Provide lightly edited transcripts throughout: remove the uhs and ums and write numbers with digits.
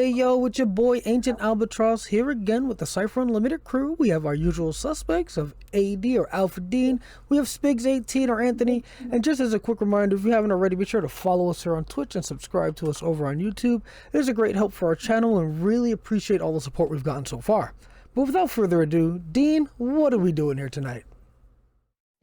Yo, it's your boy Ancient Albatross here again with the Cypher Unlimited crew. We have our usual suspects of AD or Alpha Dean. We have Spigs18 or Anthony. And just as a quick reminder, if you haven't already, be sure to follow us here on Twitch and subscribe to us over on YouTube. It is a great help for our channel and really appreciate all the support we've gotten so far. But without further ado, Dean, what are we doing here tonight?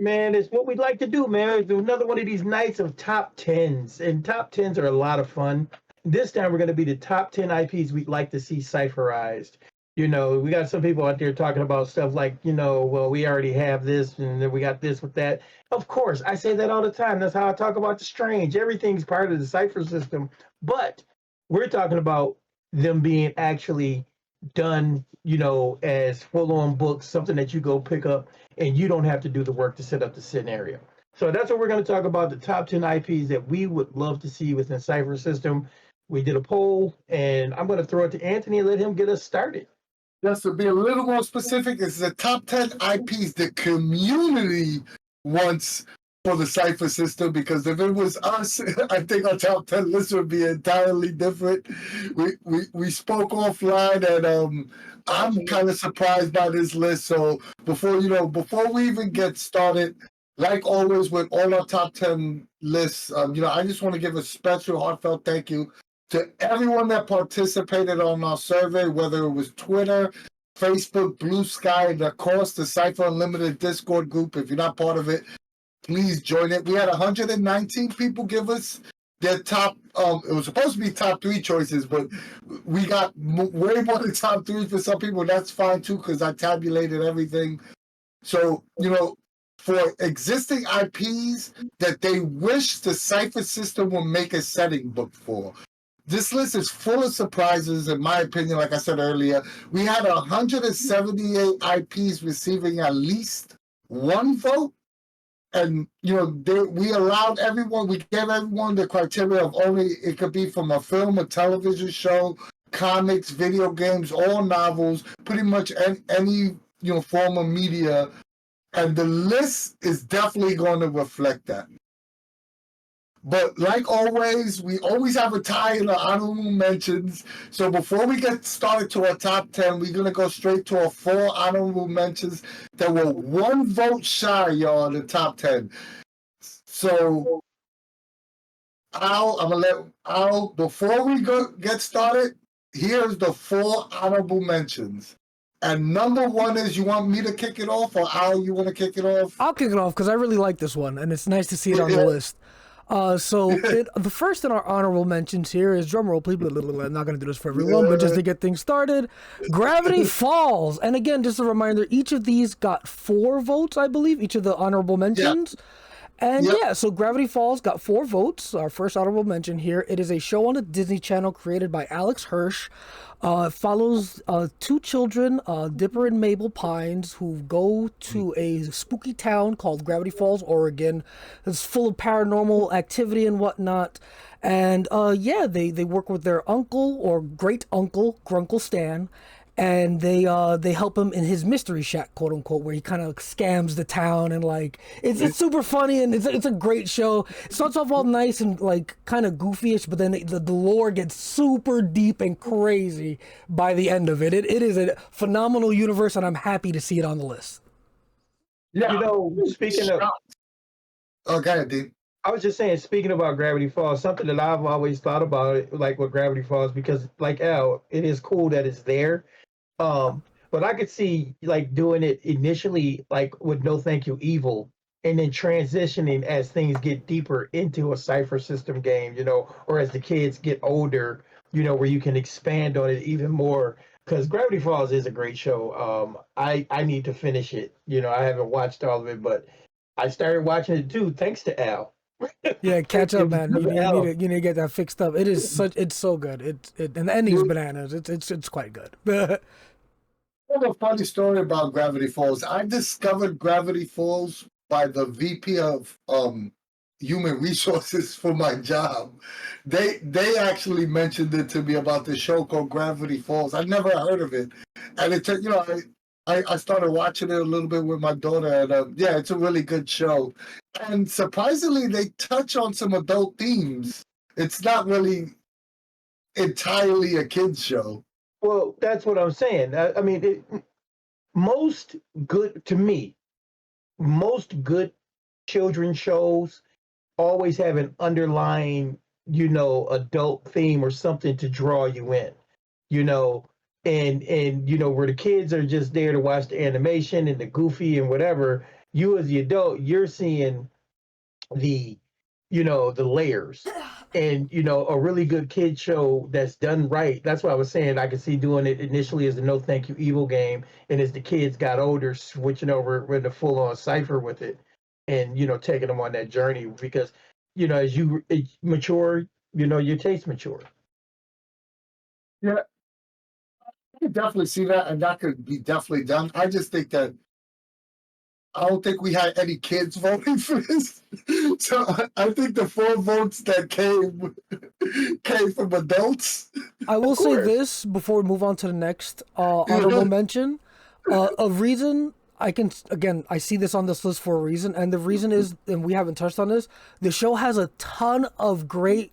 Man, it's what we'd like to do, man. It's another one of these nights of top 10s. And top 10s are a lot of fun. This time we're going to be the top 10 IPs we'd like to see cypherized. You know, we got some people out there talking about stuff like, you know, well, we already have this and then we got this with that. Of course, I say that all the time. That's how I talk about the strange. Everything's part of the Cypher system. But we're talking about them being actually done, you know, as full-on books, something that you go pick up and you don't have to do the work to set up the scenario. So that's what we're going to talk about, the top 10 IPs that we would love to see within Cypher system. We did a poll, and I'm going to throw it to Anthony and let him get us started. Just to be a little more specific, it's the top 10 IPs the community wants for the Cypher system, because if it was us, I think our top 10 list would be entirely different. We spoke offline, and I'm kind of surprised by this list. So before we even get started, like always with all our top 10 lists, I just want to give a special heartfelt thank you to everyone that participated on our survey, whether it was Twitter, Facebook, Blue Sky, and of course the Cypher Unlimited Discord group. If you're not part of it, please join it. We had 119 people give us their top, it was supposed to be top 3 choices, but we got way more than top 3 for some people. That's fine too, because I tabulated everything. So, for existing IPs that they wish the Cypher system will make a setting book for. This list is full of surprises, in my opinion. Like I said earlier, we had 178 IPs receiving at least one vote. And, we allowed everyone, we gave everyone the criteria of only, it could be from a film, a television show, comics, video games, all novels, pretty much any form of media. And the list is definitely going to reflect that. But like always, we always have a tie in the honorable mentions. So before we get started to our top 10, we're going to go straight to our 4 honorable mentions that were 1 vote shy, y'all, in the top 10. So, I'm going to let Al, before we get started, here's the 4 honorable mentions. And number 1 is, you want me to kick it off, or Al, you want to kick it off? I'll kick it off because I really like this one, and it's nice to see it on the list. The first in our honorable mentions here is, drumroll please, I'm not going to do this for everyone, but just to get things started, Gravity Falls. And again, just a reminder, each of these got 4 votes, I believe, each of the honorable mentions. And so Gravity Falls got 4 votes, our first honorable mention here. It is a show on the Disney Channel created by Alex Hirsch. It follows 2 children, Dipper and Mabel Pines, who go to a spooky town called Gravity Falls, Oregon. It's full of paranormal activity and whatnot. And they work with their uncle or great uncle, Grunkle Stan. And they help him in his mystery shack, quote unquote, where he kind of scams the town, and it's super funny, and it's a great show. It starts off all nice and kind of goofyish, but then the lore gets super deep and crazy by the end of it. It is a phenomenal universe, and I'm happy to see it on the list. Yeah, speaking of, okay, dude. I was just saying, speaking about Gravity Falls, something that I've always thought about, like with Gravity Falls, because like Al, it is cool that it's there. But I could see doing it initially with No Thank You Evil, and then transitioning as things get deeper into a Cypher system game, or as the kids get older, where you can expand on it even more. Because Gravity Falls is a great show. I need to finish it. I haven't watched all of it, but I started watching it too, thanks to Al. Yeah, catch up, man. You need to get that fixed up. It's so good. And the ending's bananas. It's quite good. I have a funny story about Gravity Falls. I discovered Gravity Falls by the VP of Human Resources for my job. They actually mentioned it to me about this show called Gravity Falls. I never heard of it, and it took I started watching it a little bit with my daughter, and it's a really good show. And surprisingly, they touch on some adult themes. It's not really entirely a kids show. Well, that's what I'm saying. I mean, most good to me, most good children's shows always have an underlying, adult theme or something to draw you in, you know, and where the kids are just there to watch the animation and the goofy and whatever. You as the adult, you're seeing the the layers, and a really good kid show that's done right. That's what I was saying. I could see doing it initially as a No Thank You Evil game, and as the kids got older, switching over with the full on Cypher with it, and taking them on that journey, because as you mature, your taste mature. Yeah, I can definitely see that, and that could be definitely done. I just think that I don't think we had any kids voting for this. So I think the 4 votes that came from adults. I will say this before we move on to the next honorable mention. A reason I see this on this list for a reason, and the reason is, and we haven't touched on this, the show has a ton of great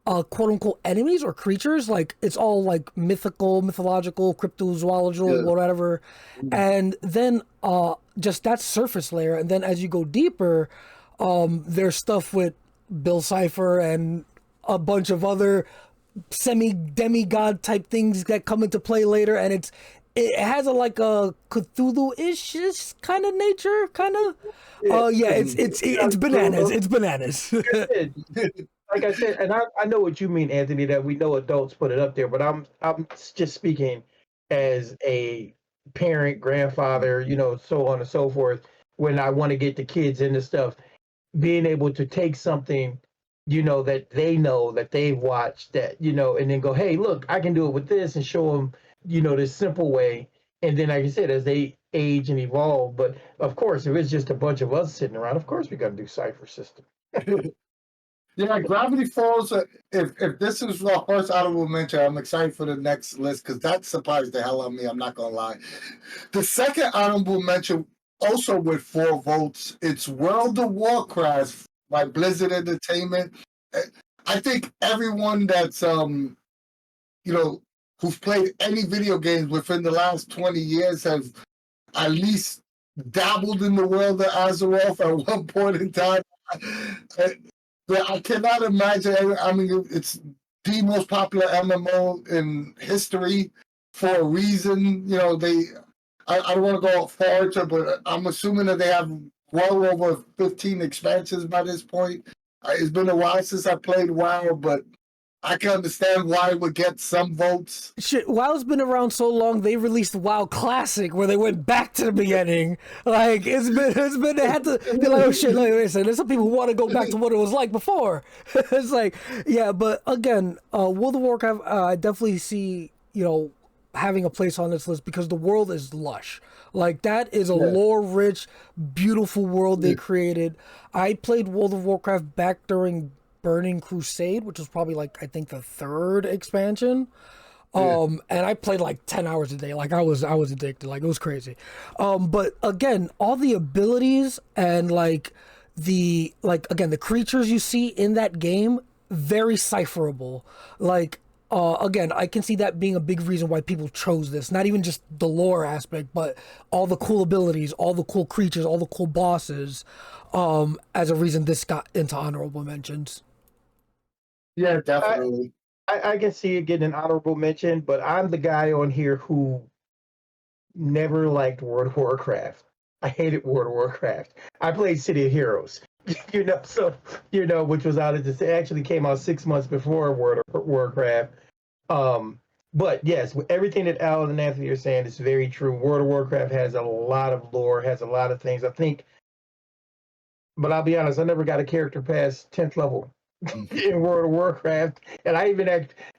quote unquote enemies or creatures. Like, it's all like mythological, cryptozoological, whatever. And then just that surface layer, and then as you go deeper, there's stuff with Bill Cipher and a bunch of other demigod type things that come into play later, and it has a Cthulhu-ish kind of nature, kind of. It's bananas. It's bananas. Like I said, and I know what you mean, Anthony, that we know adults put it up there, but I'm just speaking as a parent, grandfather, so on and so forth. When I want to get the kids into stuff, being able to take something, that they know that they've watched, that and then go, hey, look, I can do it with this, and show them, this simple way. And then, like I said, as they age and evolve, but of course, if it's just a bunch of us sitting around, of course we got to do Cypher System. Yeah, Gravity Falls. If this is the first honorable mention, I'm excited for the next list because that surprised the hell out of me. I'm not gonna lie. The second honorable mention, also with 4 votes, it's World of Warcraft by Blizzard Entertainment. I think everyone that's who's played any video games within the last 20 years have at least dabbled in the world of Azeroth at one point in time. I cannot imagine. I mean, it's the most popular MMO in history for a reason. I don't want to go far into it, but I'm assuming that they have well over 15 expansions by this point. It's been a while since I played WoW, but I can understand why it would get some votes. Shit, WoW's been around so long, they released WoW Classic, where they went back to the beginning. Like, they had to, they're like, oh shit, wait a second, there's some people who want to go back to what it was like before. It's like, yeah, but again, World of Warcraft, I definitely see, having a place on this list because the world is lush. Like, that is a lore-rich, beautiful world they created. I played World of Warcraft back during Burning Crusade, which was probably I think the 3rd expansion. And I played 10 hours a day. Like, I was addicted. Like, it was crazy. But again, all the abilities and the creatures you see in that game, very cipherable. Again, I can see that being a big reason why people chose this. Not even just the lore aspect, but all the cool abilities, all the cool creatures, all the cool bosses, as a reason this got into honorable mentions. Yeah, definitely. I can see it getting an honorable mention, but I'm the guy on here who never liked World of Warcraft. I hated World of Warcraft. I played City of Heroes, which was out it actually came out 6 months before World of Warcraft. But yes, with everything that Alan and Anthony are saying, it's very true. World of Warcraft has a lot of lore, has a lot of things. I think, but I'll be honest, I never got a character past 10th level in World of Warcraft, and I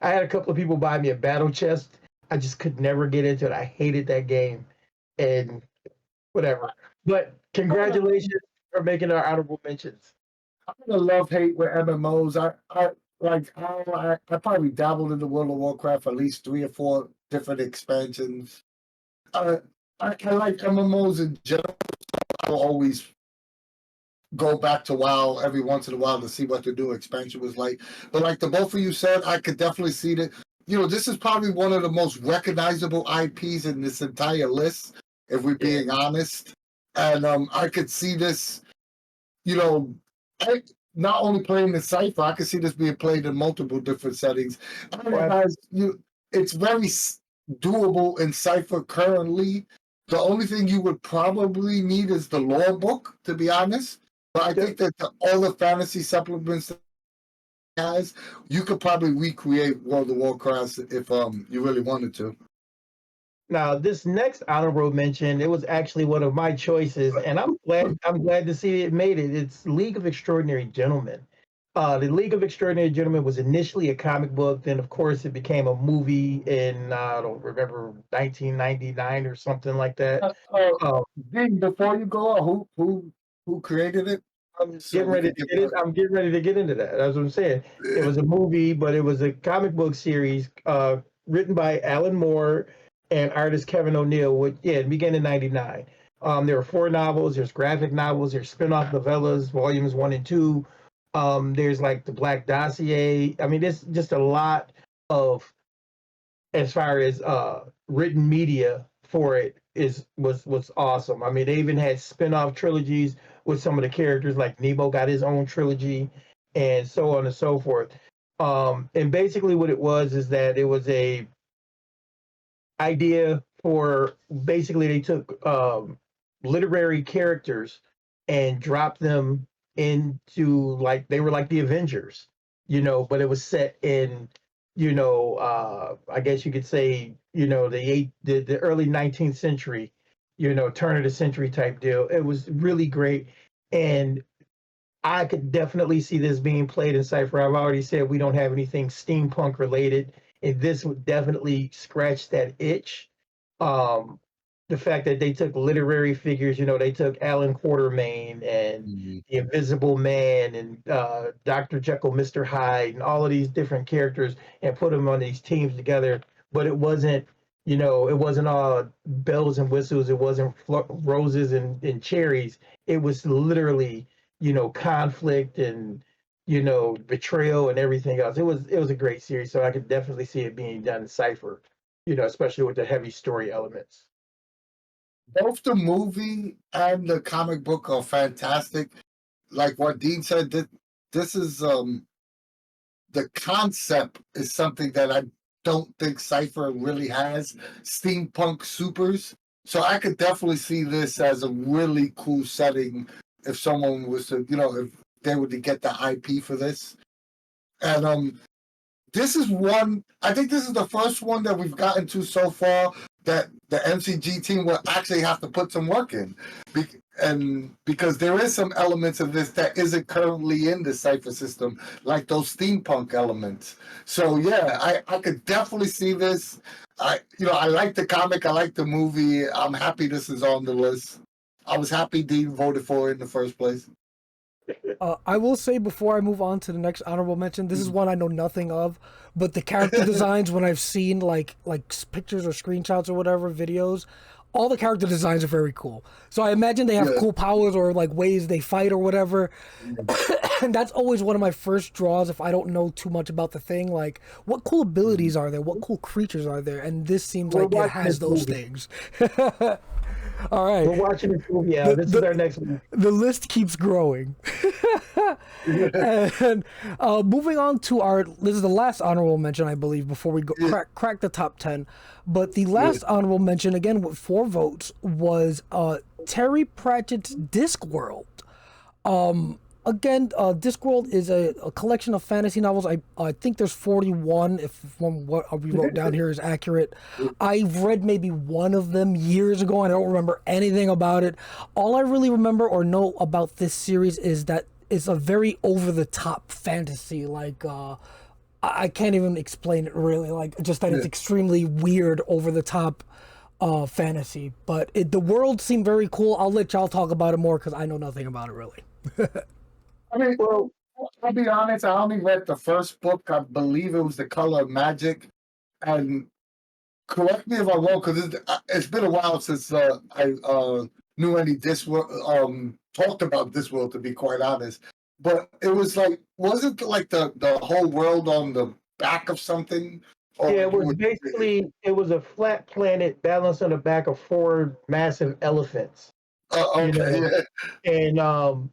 had a couple of people buy me a battle chest. I just could never get into it. I hated that game, and whatever. But congratulations for making our honorable mentions. I'm gonna love-hate with MMOs. I probably dabbled in the World of Warcraft at least 3 or 4 different expansions. I like MMOs in general. I'll always go back to WoW every once in a while to see what the new expansion was like. But like the both of you said, I could definitely see that this is probably one of the most recognizable IPs in this entire list, if we're being honest. And I could see this, not only playing the Cypher, I could see this being played in multiple different settings. It's very doable in Cypher currently. The only thing you would probably need is the lore book, to be honest. But I think that all the fantasy supplements has, you could probably recreate World of Warcraft if you really wanted to. Now, this next honorable mention, it was actually one of my choices, and I'm glad to see it made it. It's League of Extraordinary Gentlemen. The League of Extraordinary Gentlemen was initially a comic book, then of course it became a movie in I don't remember 1999 or something like that. Before you go on, who created it? I'm getting ready to get into that. That's what I'm saying. It was a movie, but it was a comic book series written by Alan Moore and artist Kevin O'Neill. It began in '99. There were 4 novels. There's graphic novels. There's spin-off novellas, volumes 1 and 2. There's like the Black Dossier. I mean, there's just a lot of, as far as written media for it was awesome. I mean, they even had spin-off trilogies with some of the characters, like Nemo got his own trilogy, and so on and so forth. And basically, what it was is that it was a idea for, basically they took literary characters and dropped them into, like, they were like the Avengers, but it was set in, I guess you could say, the early 19th century, turn of the century type deal. It was really great. And I could definitely see this being played in Cypher. I've already said we don't have anything steampunk related, and this would definitely scratch that itch. The fact that they took literary figures, they took Alan Quatermain and the Invisible Man and Dr. Jekyll, Mr. Hyde, and all of these different characters, and put them on these teams together. But it wasn't, it wasn't all bells and whistles. It wasn't roses and cherries. It was literally, conflict and, betrayal and everything else. It was a great series. So I could definitely see it being done in Cypher, especially with the heavy story elements. Both the movie and the comic book are fantastic. Like what Dean said, this is the concept is something that I don't think Cypher really has. Steampunk supers. So I could definitely see this as a really cool setting if someone was to, if they were to get the IP for this. And this is one, I think this is the first one that we've gotten to so far that the MCG team will actually have to put some work in. And because there is some elements of this that isn't currently in the Cypher system, like those steampunk elements. So yeah, I could definitely see this. I like the comic, I like the movie. I'm happy this is on the list. I was happy Dean voted for it in the first place. I will say before I move on to the next honorable mention, this is one I know nothing of, but the character designs, when I've seen like pictures or screenshots or whatever, videos, all the character designs are very cool. So I imagine they have cool powers or like ways they fight or whatever. And that's always one of my first draws if I don't know too much about the thing. Like, what cool abilities are there? What cool creatures are there? And this seems like it has those things. All right. We're watching this movie. Yeah, this is our next one. The list keeps growing. And moving on to this is the last honorable mention, I believe, before we go crack the top 10. But the last honorable mention, again with 4 votes, was Terry Pratchett's Discworld. Again, Discworld is a collection of fantasy novels. I think there's 41, if what we wrote down here is accurate. I've read maybe one of them years ago, and I don't remember anything about it. All I really remember or know about this series is that it's a very over-the-top fantasy. Like, I can't even explain it really. Like, just that it's extremely weird, over-the-top fantasy. But the world seemed very cool. I'll let y'all talk about it more because I know nothing about it really. I mean, well, I'll be honest, I only read the first book. I believe it was The Color of Magic. And correct me if I'm wrong, because it's been a while since I knew any Discworld, talked about Discworld, to be quite honest. But it was like, wasn't like the whole world on the back of something? Or Yeah, it was would- basically it was a flat planet balanced on the back of four massive elephants. You okay, know,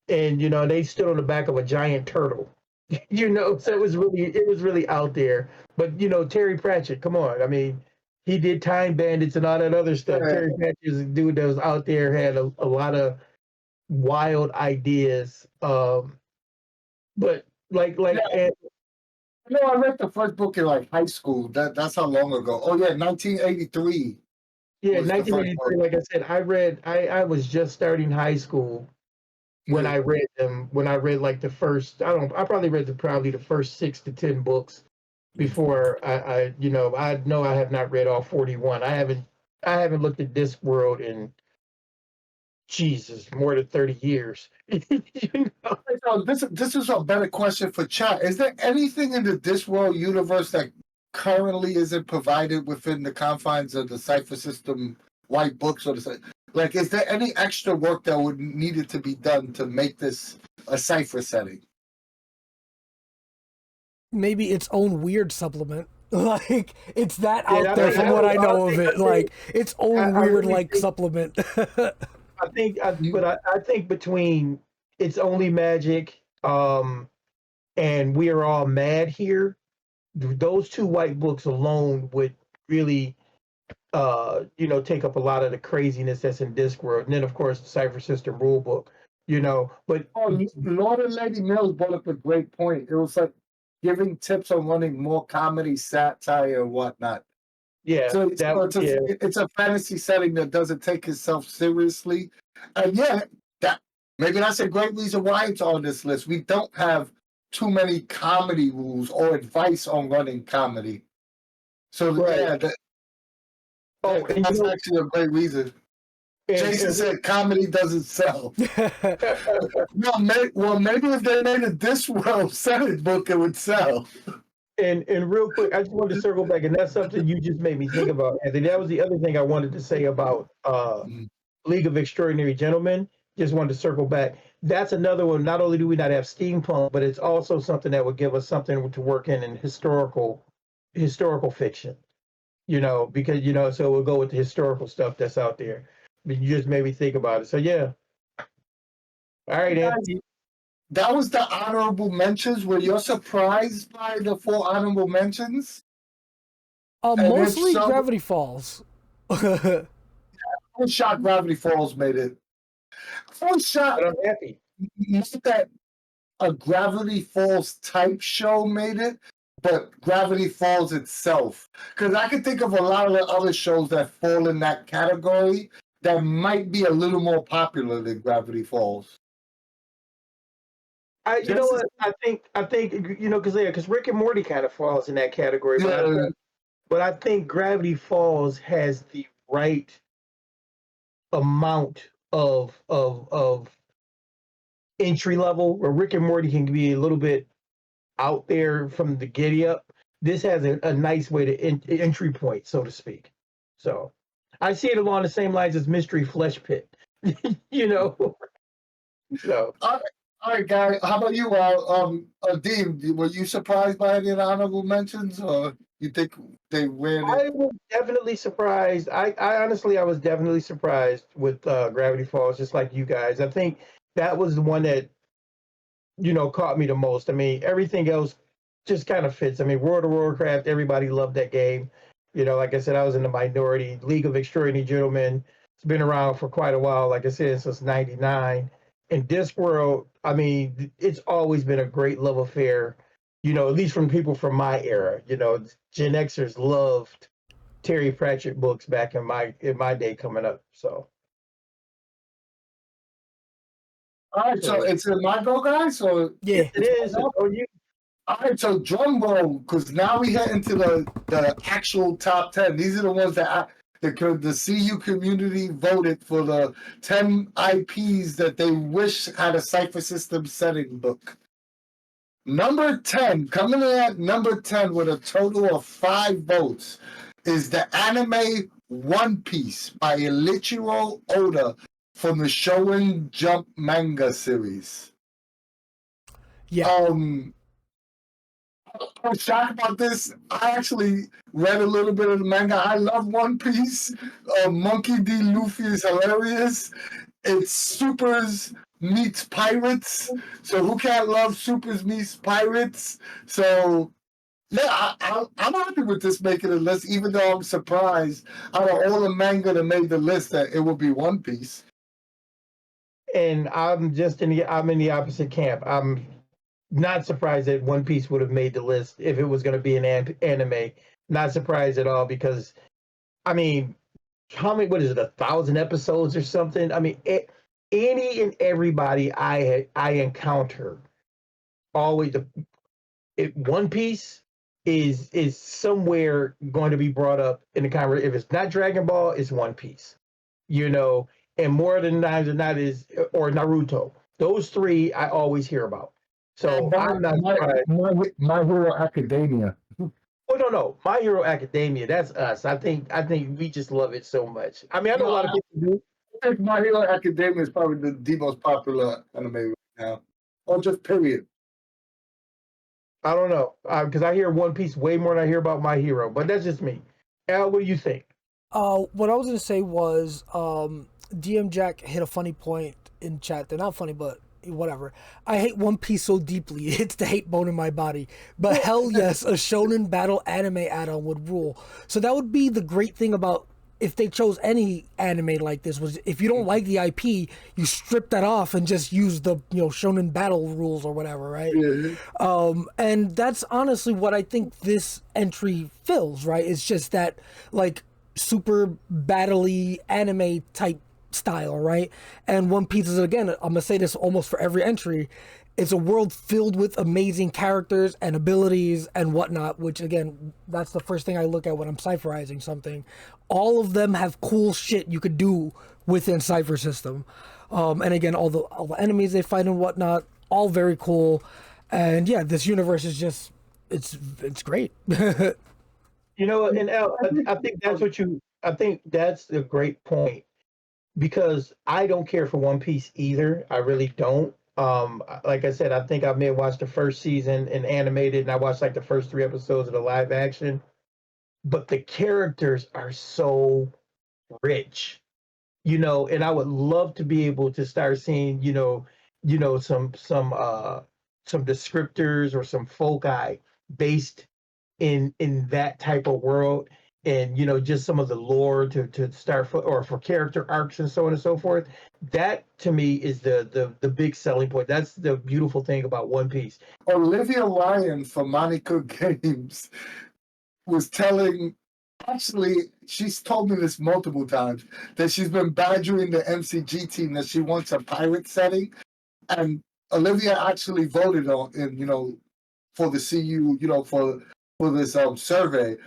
yeah. and they stood on the back of a giant turtle. So it was really out there. But Terry Pratchett, come on, I mean, he did Time Bandits and all that other stuff. Yeah. Terry Pratchett is a dude that was out there, had a lot of wild ideas. But like Yeah. and I read the first book in like high school. That's how long ago. Oh yeah, 1983 yeah, was the first 1983. one. Like I said, I was just starting high school when Yeah. I read them. When I read like the first, I probably read probably the first 6 to 10 books before I know I have not read all 41. I haven't looked at Discworld in Jesus more than 30 years. So this is a better question for chat. Is there anything in the Discworld universe that currently isn't provided within the confines of the Cypher System white books or like? Is there any extra work that would needed to be done to make this a Cypher setting? Maybe its own weird supplement. Like it's that Yeah, out there from what I know of it. Like its own I weird really like think- supplement. I think between It's Only Magic, and We Are All Mad Here, those two white books alone would really, take up a lot of the craziness that's in Discworld. And then, of course, the Cypher System rule book, but Oh, Lord and Lady Mills brought up a great point. It was like giving tips on running more comedy, satire, and whatnot. yeah, So yeah. it's a fantasy setting that doesn't take itself seriously, and yeah, that maybe that's a great reason why it's on this list. We don't have too many comedy rules or advice on running comedy. So Right. yeah, And, that's actually a great reason. Jason said comedy doesn't sell. Well, maybe if they made a Discworld setting book, it would sell. And real quick, I just wanted to circle back, and that's something you just made me think about, Anthony. That was the other thing I wanted to say about League of Extraordinary Gentlemen. Just wanted to circle back. That's another one. Not only do we not have steampunk, but it's also something that would give us something to work in historical fiction. Because so we'll go with the historical stuff that's out there. But you just made me think about it. So yeah. All right, Anthony. That was the honorable mentions. Were you surprised by the 4 honorable mentions? Mostly so- Gravity Falls. I was shocked Gravity Falls made it. I was shocked But I'm happy. not that a Gravity Falls type show made it, but Gravity Falls itself. Because I can think of a lot of the other shows that fall in that category that might be a little more popular than Gravity Falls. You know what? I think because Rick and Morty kind of falls in that category, but I think Gravity Falls has the right amount of entry level, where Rick and Morty can be a little bit out there from the giddy up. This has a nice way to entry point, so to speak. So I see it along the same lines as Mystery Flesh Pit. So All right, guy. How about you, Dean? Were you surprised by any of the honorable mentions, or you think they ran it? I was definitely surprised. I honestly, I was definitely surprised with Gravity Falls, just like you guys. I think that was the one that caught me the most. I mean, everything else just kind of fits. I mean, World of Warcraft, everybody loved that game. Like I said, I was in the minority. League of Extraordinary Gentlemen, it's been around for quite a while. Like I said, since '99. And Discworld, I mean, it's always been a great love affair. At least from people from my era. Gen Xers loved Terry Pratchett books back in my day coming up. So. All right, so it's my go, guys. So Yeah. It is. Oh, you. all right, so drum roll, because now we head into the actual top 10. These are the ones that the CU community voted for the 10 IPs that they wish had a Cypher System setting book. Number 10, coming in at number 10 with a total of 5 votes, is the anime One Piece by Ilichiro Oda from the Shonen Jump manga series. Yeah. I was shocked about this. I actually read a little bit of the manga. I love One Piece. Monkey D. Luffy is hilarious. It's supers meets pirates. So who can't love supers meets pirates? So yeah, I'm happy with this making a list, even though I'm surprised out of all the manga that made the list that it would be One Piece. And I'm in the opposite camp. I'm not surprised that One Piece would have made the list if it was going to be an anime. Not surprised at all because, I mean, how many? What is it? 1,000 episodes or something? I mean, any and everybody I encounter always One Piece is somewhere going to be brought up in the conversation. If it's not Dragon Ball, it's One Piece. You know, and more than times than not is or Naruto. Those three I always hear about. So I'm not surprised. My Hero Academia. Oh no, My Hero Academia. That's us. I think we just love it so much. I mean, I know a lot of people do. I think My Hero Academia is probably the most popular anime right now, or just period. I don't know because I hear One Piece way more than I hear about My Hero. But that's just me. Al, what do you think? What I was gonna say was, DM Jack hit a funny point in chat. They're not funny, but whatever. I hate One Piece so deeply, it hits the hate bone in my body. But hell yes, a shonen battle anime add-on would rule. So that would be the great thing about if they chose any anime like this, was if you don't like the IP, you strip that off and just use the shonen battle rules or whatever, right? And that's honestly what I think this entry fills, right? It's just that like super battle-y anime type style, right? And One Piece is, again, I'm gonna say this almost for every entry, it's a world filled with amazing characters and abilities and whatnot, which again, that's the first thing I look at when I'm cipherizing something. All of them have cool shit you could do within Cypher System. And again, all the enemies they fight and whatnot, all very cool. And yeah, this universe is just, it's great. You know, and Al, I think I think that's a great point because I don't care for One Piece either. I really don't. Like I said, I think I may have watched the first season in animated, and I watched like the first 3 episodes of the live action. But the characters are so rich, and I would love to be able to start seeing, some descriptors or some foci based in that type of world and just some of the lore to start for character arcs and so on and so forth. That to me is the big selling point. That's the beautiful thing about One Piece. Olivia Ryan from Monica Games was telling, actually, she's told me this multiple times, that she's been badgering the MCG team that she wants a pirate setting. And Olivia actually voted on, for the CU, for this survey.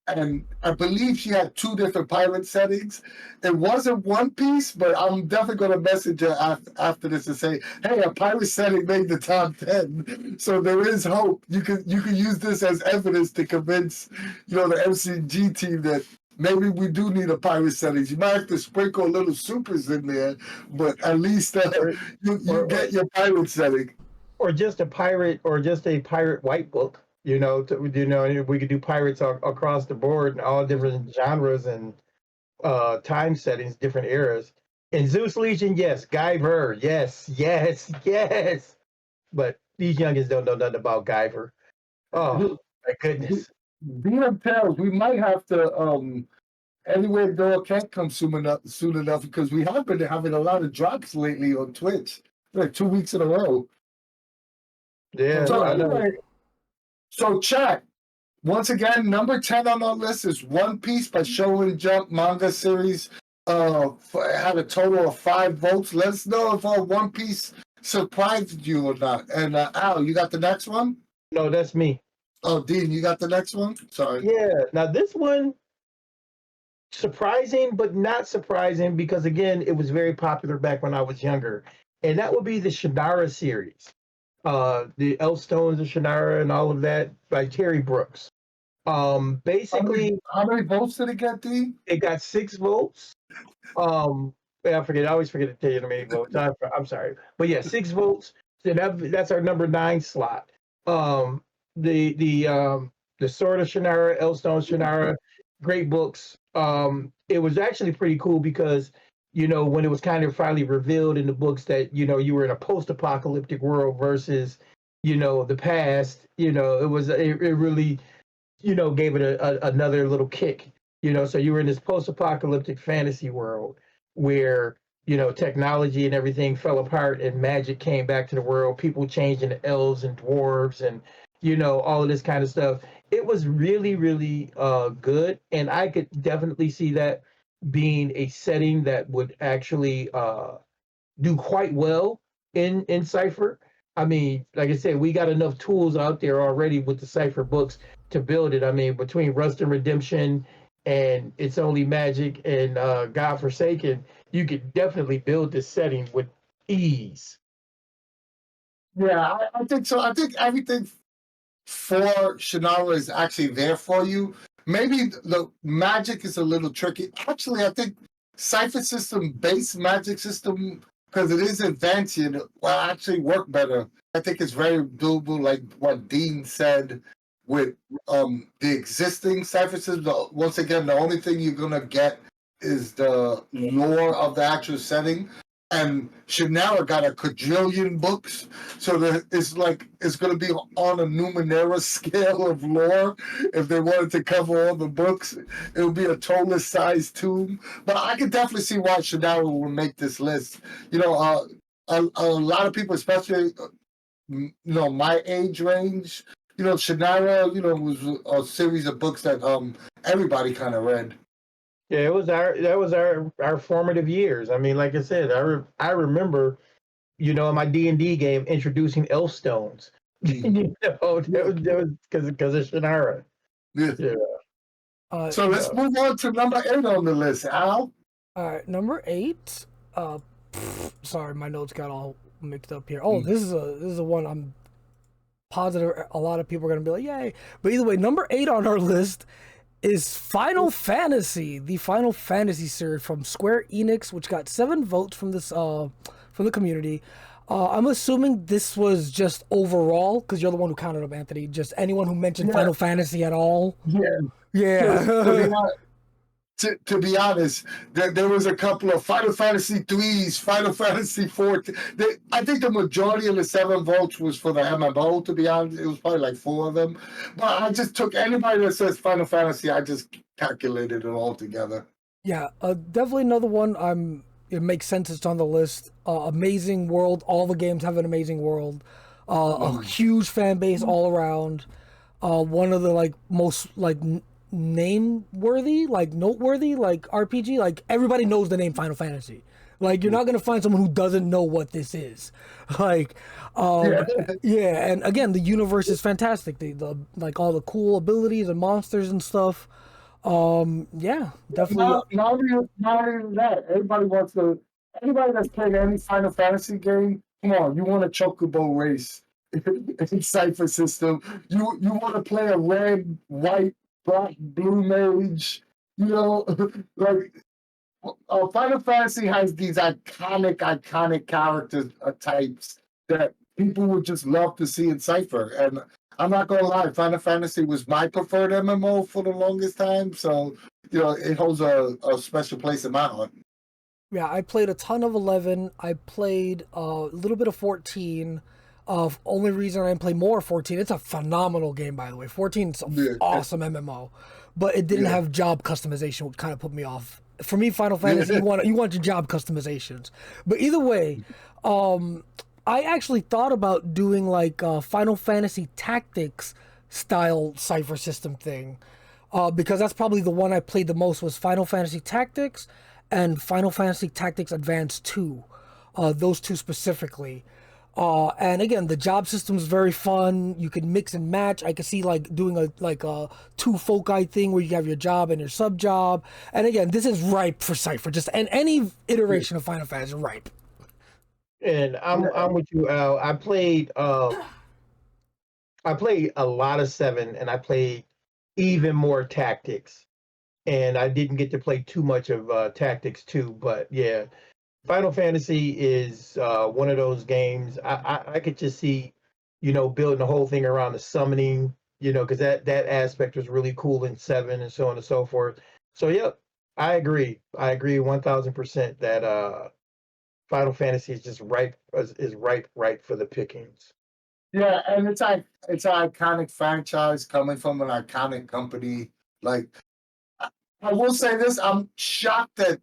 And I believe she had 2 different pirate settings. It wasn't One Piece, but I'm definitely going to message her after this and say, hey, a pirate setting made the top 10. So there is hope. You can use this as evidence to convince, the MCG team that maybe we do need a pirate settings. You might have to sprinkle a little supers in there, but at least you get your pirate setting. Or just a pirate white book. We could do pirates across the board in all different genres and time settings, different eras. In Zeus Legion, yes. Guyver, yes. But these youngins don't know nothing about Guyver. Oh, my goodness. DM tells we might have to anywhere Dora can't come soon enough because we have been having a lot of drops lately on Twitch, like 2 weeks in a row. Yeah. So anyway, so chat. Once again, number 10 on our list is One Piece by Shonen Jump manga series. Had a total of 5 votes. Let us know if One Piece surprised you or not. And Al, you got the next one? No, that's me. Oh, Dean, you got the next one? Sorry. Yeah. Now this one, surprising, but not surprising because again, it was very popular back when I was younger. And that would be the Shannara series. The Elfstones of Shannara and all of that by Terry Brooks. Basically, how many votes did it get, Dean? It got 6 votes. I always forget to tell you how many votes. I'm sorry, but yeah, 6 votes. So that's our number 9 slot. the Sword of Shannara, Elstone Shannara, great books. It was actually pretty cool because when it was kind of finally revealed in the books that you were in a post-apocalyptic world versus the past. It really gave it another little kick. So you were in this post-apocalyptic fantasy world where technology and everything fell apart and magic came back to the world. People changed into elves and dwarves and all of this kind of stuff. It was really, really good, and I could definitely see that being a setting that would actually do quite well in Cypher. I mean, like I said, we got enough tools out there already with the Cypher books to build it. I mean, between Rust and Redemption and It's Only Magic and God Forsaken, you could definitely build this setting with ease. Yeah, I think so. I think everything for Shannara is actually there for you. Maybe the magic is a little tricky. Actually, I think Cypher System base magic system, because it is advancing, will actually work better. I think it's very doable, like what Dean said with the existing Cypher System. Once again, the only thing you're gonna get is the lore of the actual setting. And Shannara got a quadrillion books, so that it's going to be on a Numenera scale of lore. If they wanted to cover all the books, it would be a Tolus sized tomb. But I can definitely see why Shannara will make this list. A lot of people, especially my age range, Shannara, was a series of books that everybody kind of read. Yeah, that was our formative years. I mean, like I said, I remember, in my D&D game introducing Elfstones. That was because of Shannara. Yeah. So let's move on to number 8 on the list, Al. All right, number 8. Sorry, my notes got all mixed up here. Oh, this is a one I'm positive a lot of people are gonna be like, yay. But either way, number 8 on our list is Final Fantasy, the Final Fantasy series from Square Enix, which got 7 votes from this from the community. I'm assuming this was just overall, because you're the one who counted up, Anthony. Just anyone who mentioned Final Fantasy at all. Yeah. To be honest, there was a couple of Final Fantasy 3s, Final Fantasy 14. I think the majority of the 7 votes was for the MMO, to be honest. It was probably like 4 of them. But I just took anybody that says Final Fantasy, I just calculated it all together. Yeah, definitely another one. It makes sense it's on the list. Amazing world. All the games have an amazing world. A huge fan base all around. One of the most noteworthy RPG, everybody knows the name Final Fantasy. You're not gonna find someone who doesn't know what this is. Yeah, and again, the universe is fantastic. The all the cool abilities and monsters and stuff. Yeah, definitely. Not even that. Anybody that's played any Final Fantasy game, come on, you want a chocobo race in Cypher System. You want to play a red, white, black, blue mage. Final Fantasy has these iconic character types that people would just love to see in Cypher. And I'm not gonna lie, Final Fantasy was my preferred MMO for the longest time, so it holds a special place in my heart. Yeah, I played a ton of 11. I played a little bit of 14. Only reason I didn't play more 14, it's a phenomenal game, by the way. 14 is an awesome MMO, but it didn't have job customization, which kind of put me off. For me, Final Fantasy, you want your job customizations. But either way, I actually thought about doing Final Fantasy Tactics style Cypher System thing, because that's probably the one I played the most was Final Fantasy Tactics and Final Fantasy Tactics Advance 2, those two specifically. And again, the job system is very fun. You can mix and match. I could see doing a two foci thing where you have your job and your sub job. And again, this is ripe for Cypher. And any iteration of Final Fantasy is ripe. And I'm with you, Al. I played a lot of 7, and I played even more Tactics. And I didn't get to play too much of Tactics 2, but yeah. Final Fantasy is one of those games I could just see building the whole thing around the summoning, because that aspect was really cool in 7 and so on and so forth. So, yep, I agree. I agree 1000% that Final Fantasy is just ripe for the pickings. Yeah, and it's an iconic franchise coming from an iconic company. Like, I will say this: I'm shocked that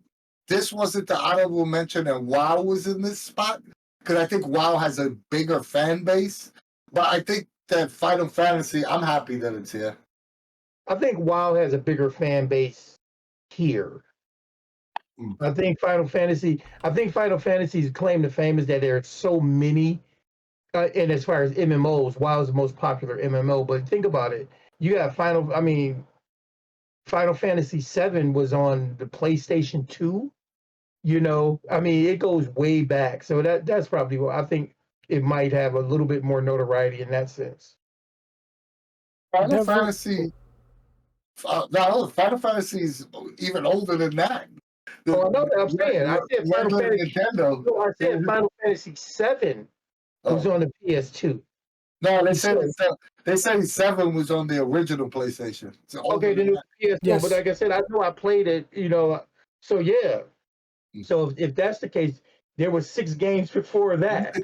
this wasn't the honorable mention and WoW was in this spot, because I think WoW has a bigger fan base. But I think that Final Fantasy, I'm happy that it's here. I think WoW has a bigger fan base here. I think Final Fantasy's claim to fame is that there are so many. And as far as MMOs, WoW is the most popular MMO. But think about it: you got Final Fantasy VII was on the PlayStation 2. It goes way back. So that's probably what I think. It might have a little bit more notoriety in that sense. Final Fantasy. No, Final Fantasy is even older than that. I know that. I'm saying. I said Final Fantasy. Nintendo. No, I said Final Fantasy VII was on the PS2. No, they say 7 was on the original PlayStation. Okay, then it was PS4. Yes. But like I said, I know I played it. So yeah. So if that's the case, there were 6 games before that.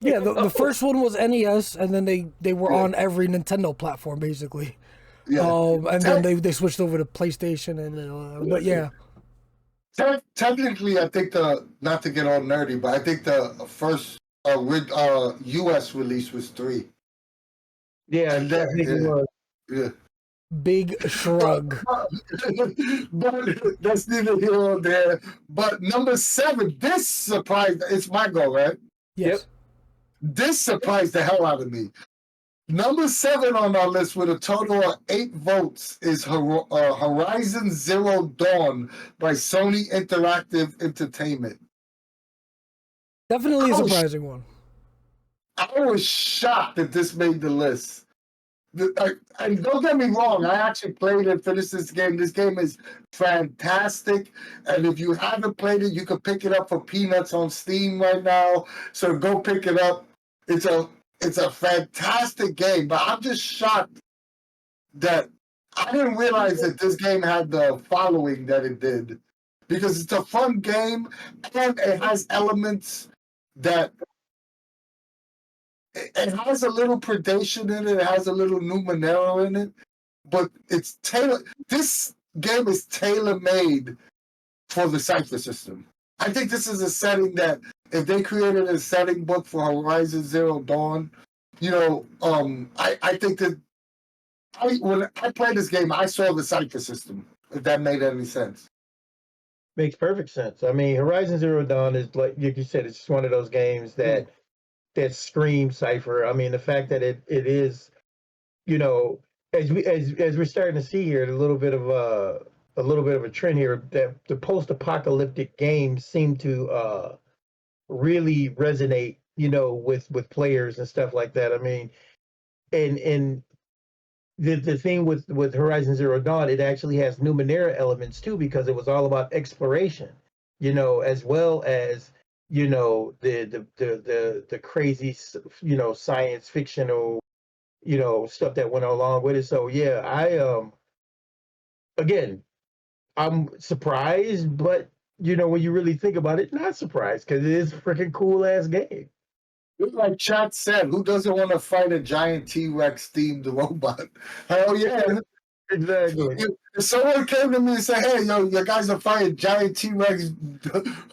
Yeah, the first one was NES, and then they were on every Nintendo platform basically. Yeah. And then they switched over to PlayStation, and but yeah. Technically, I think not to get all nerdy, but I think the first US release was 3. Yeah, definitely was. Yeah. Big shrug. But that's neither here nor there. But number 7, this surprised. It's my goal, right? Yes. Yep. This surprised the hell out of me. Number 7 on our list with a total of 8 votes is Horizon Zero Dawn by Sony Interactive Entertainment. Definitely a surprising one. I was shocked that this made the list. And don't get me wrong, I actually played and finished this game. This game is fantastic. And if you haven't played it, you can pick it up for peanuts on Steam right now. So go pick it up. It's a fantastic game, but I'm just shocked that I didn't realize that this game had the following that it did. Because it's a fun game, and it has elements that... It has a little predation in it. It has a little Numenera in it. But it's this game is tailor-made for the Cypher System. I think this is a setting that if they created a setting book for Horizon Zero Dawn, I think that when I played this game, I saw the Cypher System, if that made any sense. Makes perfect sense. I mean, Horizon Zero Dawn is, like you said, it's just one of those games that screams Cypher. I mean, the fact that it is, as we're starting to see here, a little bit of a trend here, that the post-apocalyptic games seem to really resonate, with players and stuff like that. I mean, and the thing with Horizon Zero Dawn, it actually has Numenera elements too, because it was all about exploration, as well as the crazy, science fictional, stuff that went along with it. So yeah, again, I'm surprised, but when you really think about it, not surprised, because it is a freaking cool ass game. Like Chat said, who doesn't want to fight a giant T-Rex themed robot? Hell yeah. Exactly. If someone came to me and said, "Hey, you guys are fighting giant T-Rex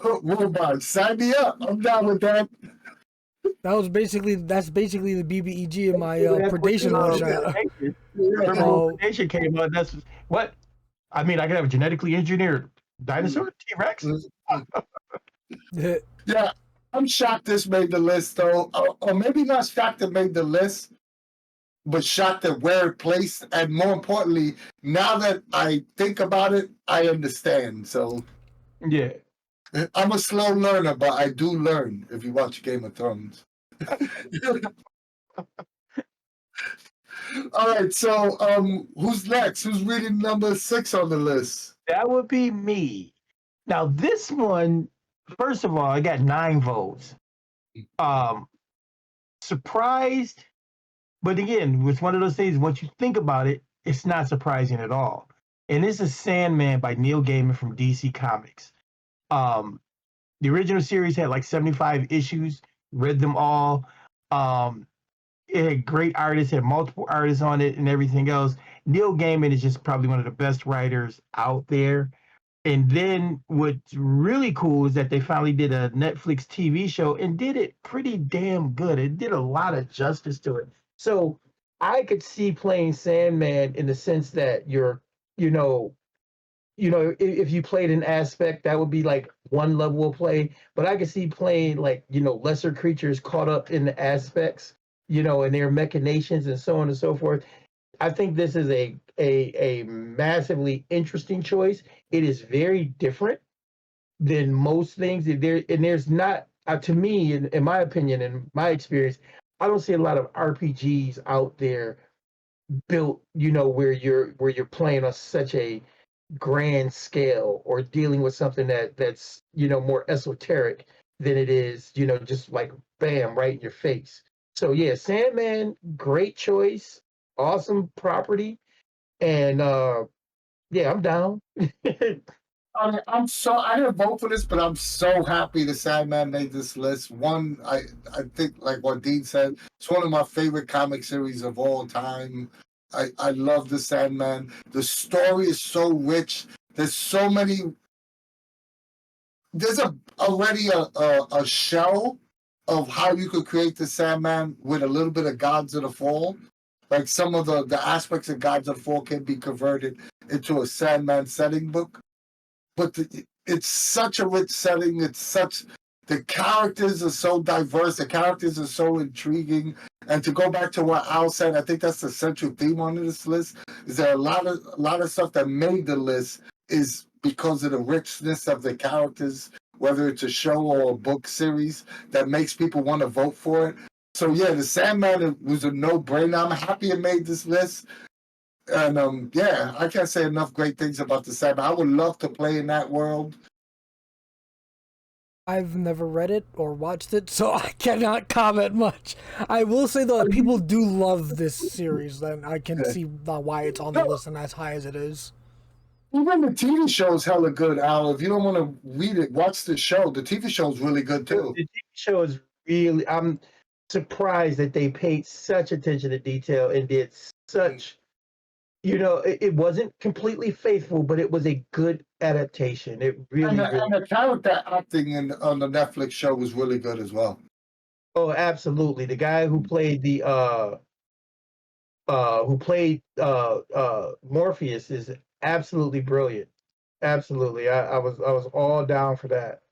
robots, sign me up. I'm down with that." That's basically the BBEG in my predation one shot. Predation came out. That's what I mean. I could have a genetically engineered dinosaur T-Rex. Yeah, I'm shocked this made the list, though, or maybe not shocked it made the list, but shocked at where it placed, and more importantly, now that I think about it, I understand. So, yeah, I'm a slow learner, but I do learn if you watch Game of Thrones. All right, so who's next? Who's reading number 6 on the list? That would be me. Now, this one, first of all, I got 9 votes. Surprised But again, it's one of those things. Once you think about it, it's not surprising at all. And this is Sandman by Neil Gaiman from DC Comics. Um, the original series had like 75 issues. Read them all. Um, it had great artists, had multiple artists on it, and everything else. Neil Gaiman is just probably one of the best writers out there. And then what's really cool is that they finally did a Netflix TV show and did it pretty damn good. It did a lot of justice to it. So I could see playing Sandman in the sense that you know, if you played an aspect, that would be like one level of play. But I could see playing like, lesser creatures caught up in the aspects, and their machinations and so on and so forth. I think this is a massively interesting choice. It is very different than most things. There's not to me, in my opinion, in my experience, I don't see a lot of RPGs out there built, where you're playing on such a grand scale or dealing with something that's more esoteric than it is, just like bam right in your face. So yeah, Sandman, great choice, awesome property, and yeah, I'm down. I didn't vote for this, but I'm so happy the Sandman made this list. One, I think like what Dean said, it's one of my favorite comic series of all time. I love the Sandman. The story is so rich. There's so many. There's already a shell of how you could create the Sandman with a little bit of Gods of the Fall. Like some of the aspects of Gods of the Fall can be converted into a Sandman setting book. But it's such a rich setting. The characters are so diverse. The characters are so intriguing. And to go back to what Al said, I think that's the central theme on this list. Is there a lot of stuff that made the list is because of the richness of the characters, whether it's a show or a book series that makes people want to vote for it. So yeah, the Sandman was a no-brainer. I'm happy it made this list. And yeah, I can't say enough great things about the Sandman. I would love to play in that world. I've never read it or watched it, so I cannot comment much. I will say though, that people do love this series, and I can see why it's on the list and as high as it is. Even the TV show is hella good, Al. If you don't want to read it, watch the show. The TV show is really good too. The TV show is really. I'm surprised that they paid such attention to detail and did such. It wasn't completely faithful, but it was a good adaptation. It really, and the character acting on the Netflix show was really good as well. Oh, absolutely. The guy who played Morpheus is absolutely brilliant. Absolutely. I was all down for that.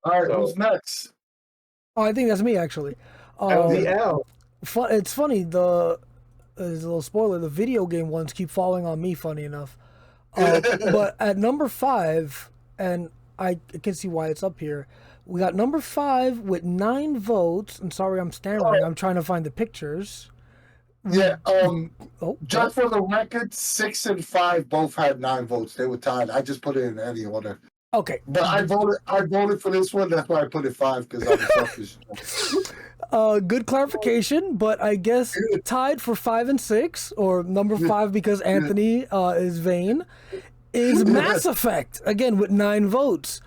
All right, who's next? Oh, I think that's me actually. That was the L. It's funny, as a little spoiler, the video game ones keep falling on me, funny enough. But at number 5, and I can see why it's up here, we got number 5 with 9 votes. I'm sorry, I'm stammering. I'm trying to find the pictures. Yeah, just for the record, 6 and 5 both had 9 votes. They were tied. I just put it in any order. Okay. But I voted for this one. That's why I put it 5, because I'm selfish. Good clarification, but I guess tied for 5 and 6, or number 5 because Anthony is vain, is Mass Effect, again with 9 votes.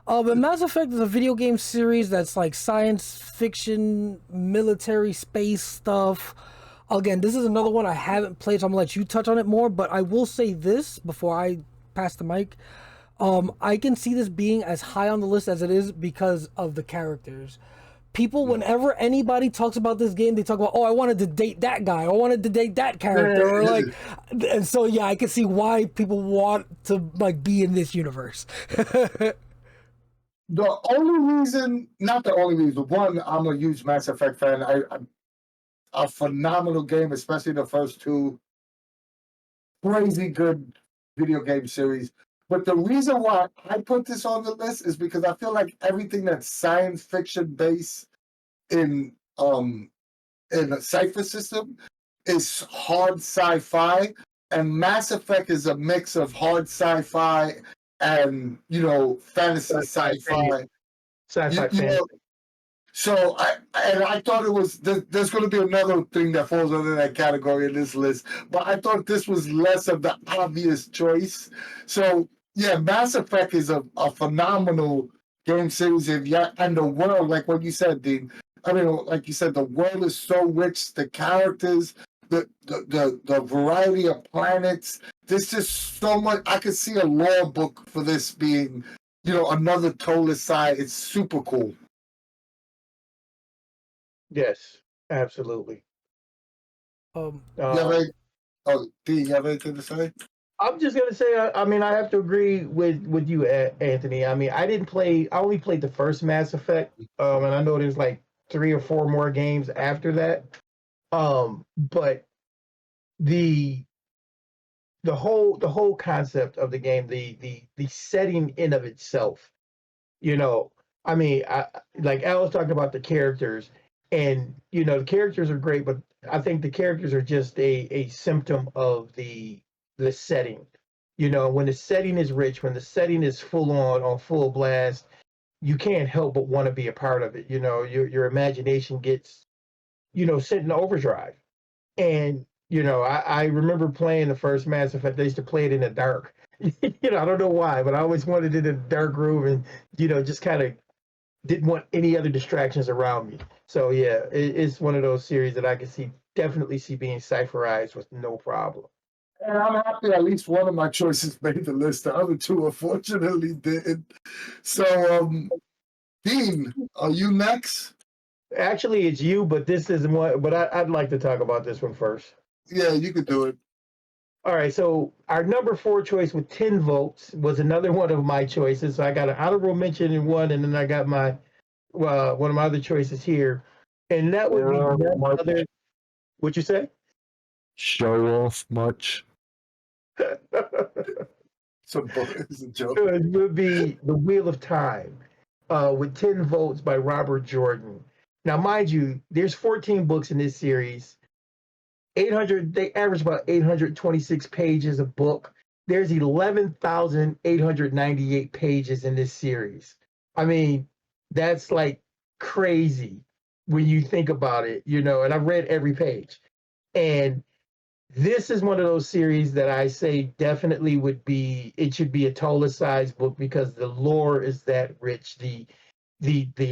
But Mass Effect is a video game series that's like science fiction, military space stuff. Again, this is another one I haven't played, so I'm gonna let you touch on it more, but I will say this before I pass the mic. I can see this being as high on the list as it is because of the characters. People, whenever anybody talks about this game, they talk about, oh, I wanted to date that guy, I wanted to date that character, or like, and so yeah, I can see why people want to like be in this universe. The only reason, not the only reason, one, I'm a huge Mass Effect fan. A phenomenal game, especially the first 2. Crazy good video game series. But the reason why I put this on the list is because I feel like everything that's science fiction based in a Cypher System is hard sci-fi, and Mass Effect is a mix of hard sci-fi and fantasy sci-fi. Sci-fi fantasy. So I thought it was there's going to be another thing that falls under that category in this list, but I thought this was less of the obvious choice. So yeah, Mass Effect is a phenomenal game series, and the world, like what you said, Dean. I mean, like you said, the world is so rich. The characters, the variety of planets. There's just so much. I could see a lore book for this being, another Tola side. It's super cool. Yes, absolutely. You have Dean, you have anything to say? I'm just gonna say, I mean, I have to agree with you, Anthony. I mean, I only played the first Mass Effect, and I know there's like 3 or 4 more games after that. But the whole concept of the game, the setting in of itself, I mean, like Al was talking about the characters, and the characters are great, but I think the characters are just a symptom of the setting. When the setting is rich, when the setting is full on full blast, you can't help but want to be a part of it. Your imagination gets sent in overdrive. And I remember playing the first Mass Effect. I used to play it in the dark. I don't know why, but I always wanted it in a dark room, and just kind of didn't want any other distractions around me. So yeah, it's one of those series that I can definitely see being cipherized with no problem. And I'm happy at least one of my choices made the list. The other two, unfortunately, didn't. So, Dean, are you next? Actually, it's you, but this isn't what. But I'd like to talk about this one first. Yeah, you could do it. All right, so our number 4 choice with 10 votes was another one of my choices. So I got an honorable mention in one, and then I got my one of my other choices here, and that would be none other. What'd you say? Show off much. So it's a joke. It would be The Wheel of Time, with 10 votes by Robert Jordan. Now, mind you, there's 14 books in this series. They average about 826 pages a book. There's 11,898 pages in this series. I mean, that's like crazy when you think about it, and I've read every page. And this is one of those series that I say definitely it should be a Tola-sized book because the lore is that rich. The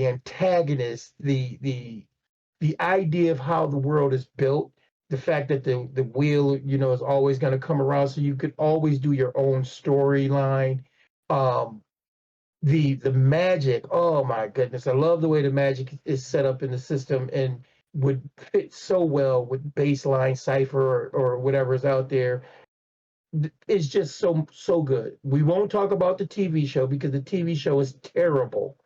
antagonist, the idea of how the world is built, the fact that the wheel, is always going to come around, so you could always do your own storyline. The magic, oh my goodness, I love the way the magic is set up in the system and would fit so well with baseline Cypher or whatever's out there. It's just so good. We won't talk about the TV show because the TV show is terrible,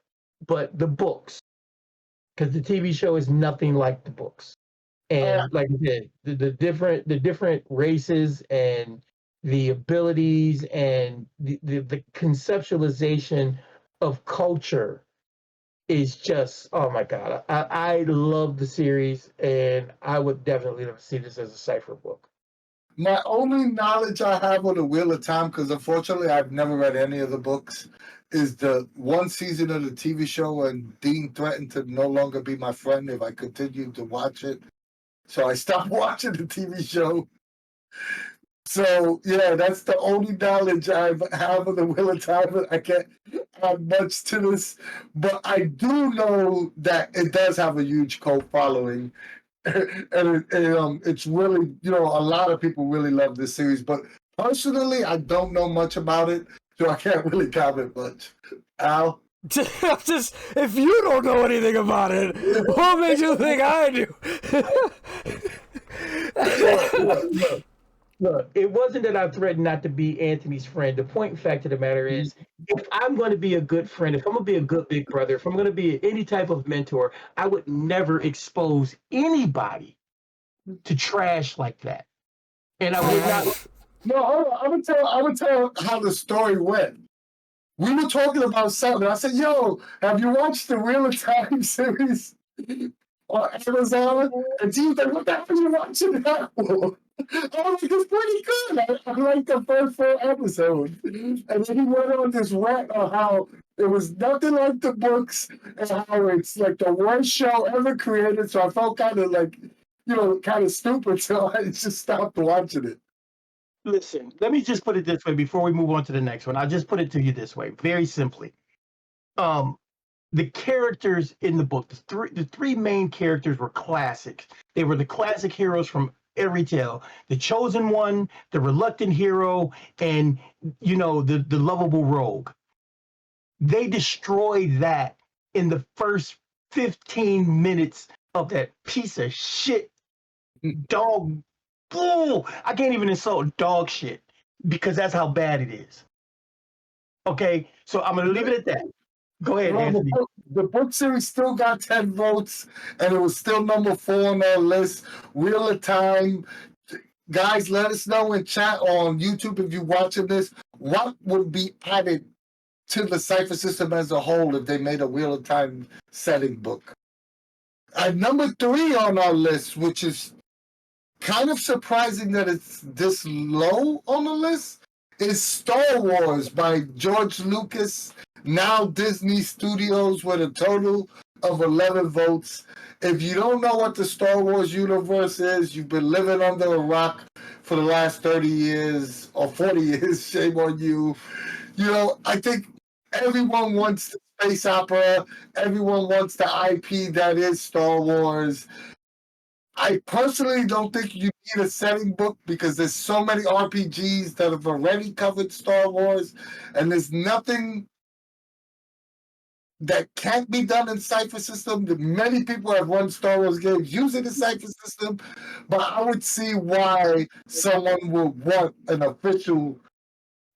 but the books, because the TV show is nothing like the books. And like I said, the different races and the abilities and the conceptualization of culture is just, oh my god, I love the series, and I would definitely see this as a Cypher book. My only knowledge I have on the Wheel of Time, because unfortunately I've never read any of the books, is the one season of the TV show when Dean threatened to no longer be my friend if I continued to watch it. So I stopped watching the TV show. So yeah, that's the only knowledge I have of the Wheel of Time. I can't add much to this, but I do know that it does have a huge cult following, and it's really, a lot of people really love this series. But personally, I don't know much about it, so I can't really comment much. Al? Just, if you don't know anything about it, what makes you think I do? Look, it wasn't that I threatened not to be Anthony's friend. The point and fact of the matter is, if I'm going to be a good friend, if I'm going to be a good big brother, if I'm going to be any type of mentor, I would never expose anybody to trash like that. And I would not. No, hold on. I would tell how the story went. We were talking about something. I said, yo, have you watched the Wheel of Time series on Amazon? And Dean's like, what the hell are you watching that for? I was like, it's pretty good. I like the first 4 episodes. And then he went on this rant on how it was nothing like the books and how it's like the worst show ever created. So I felt kind of like, kind of stupid. So I just stopped watching it. Listen, let me just put it this way before we move on to the next one. I'll just put it to you this way, very simply. The characters in the book, the three main characters were classics. They were the classic heroes from every tale. The chosen one, the reluctant hero, and the lovable rogue. They destroyed that in the first 15 minutes of that piece of shit dog. Bull. I can't even insult dog shit because that's how bad it is. Okay, so I'm gonna leave it at that. Go ahead, Anthony. The book series still got 10 votes, and it was still number 4 on our list. Wheel of Time. Guys, let us know in chat on YouTube if you're watching this. What would be added to the Cypher System as a whole if they made a Wheel of Time setting book? At number 3 on our list, which is kind of surprising that it's this low on the list, is Star Wars by George Lucas, now Disney Studios, with a total of 11 votes. If you don't know what the Star Wars universe is, you've been living under a rock for the last 30 years or 40 years, shame on you. I think everyone wants the space opera. Everyone wants the IP that is Star Wars. I personally don't think you need a setting book because there's so many RPGs that have already covered Star Wars, and there's nothing that can't be done in Cypher System. Many people have run Star Wars games using the Cypher System, but I would see why someone would want an official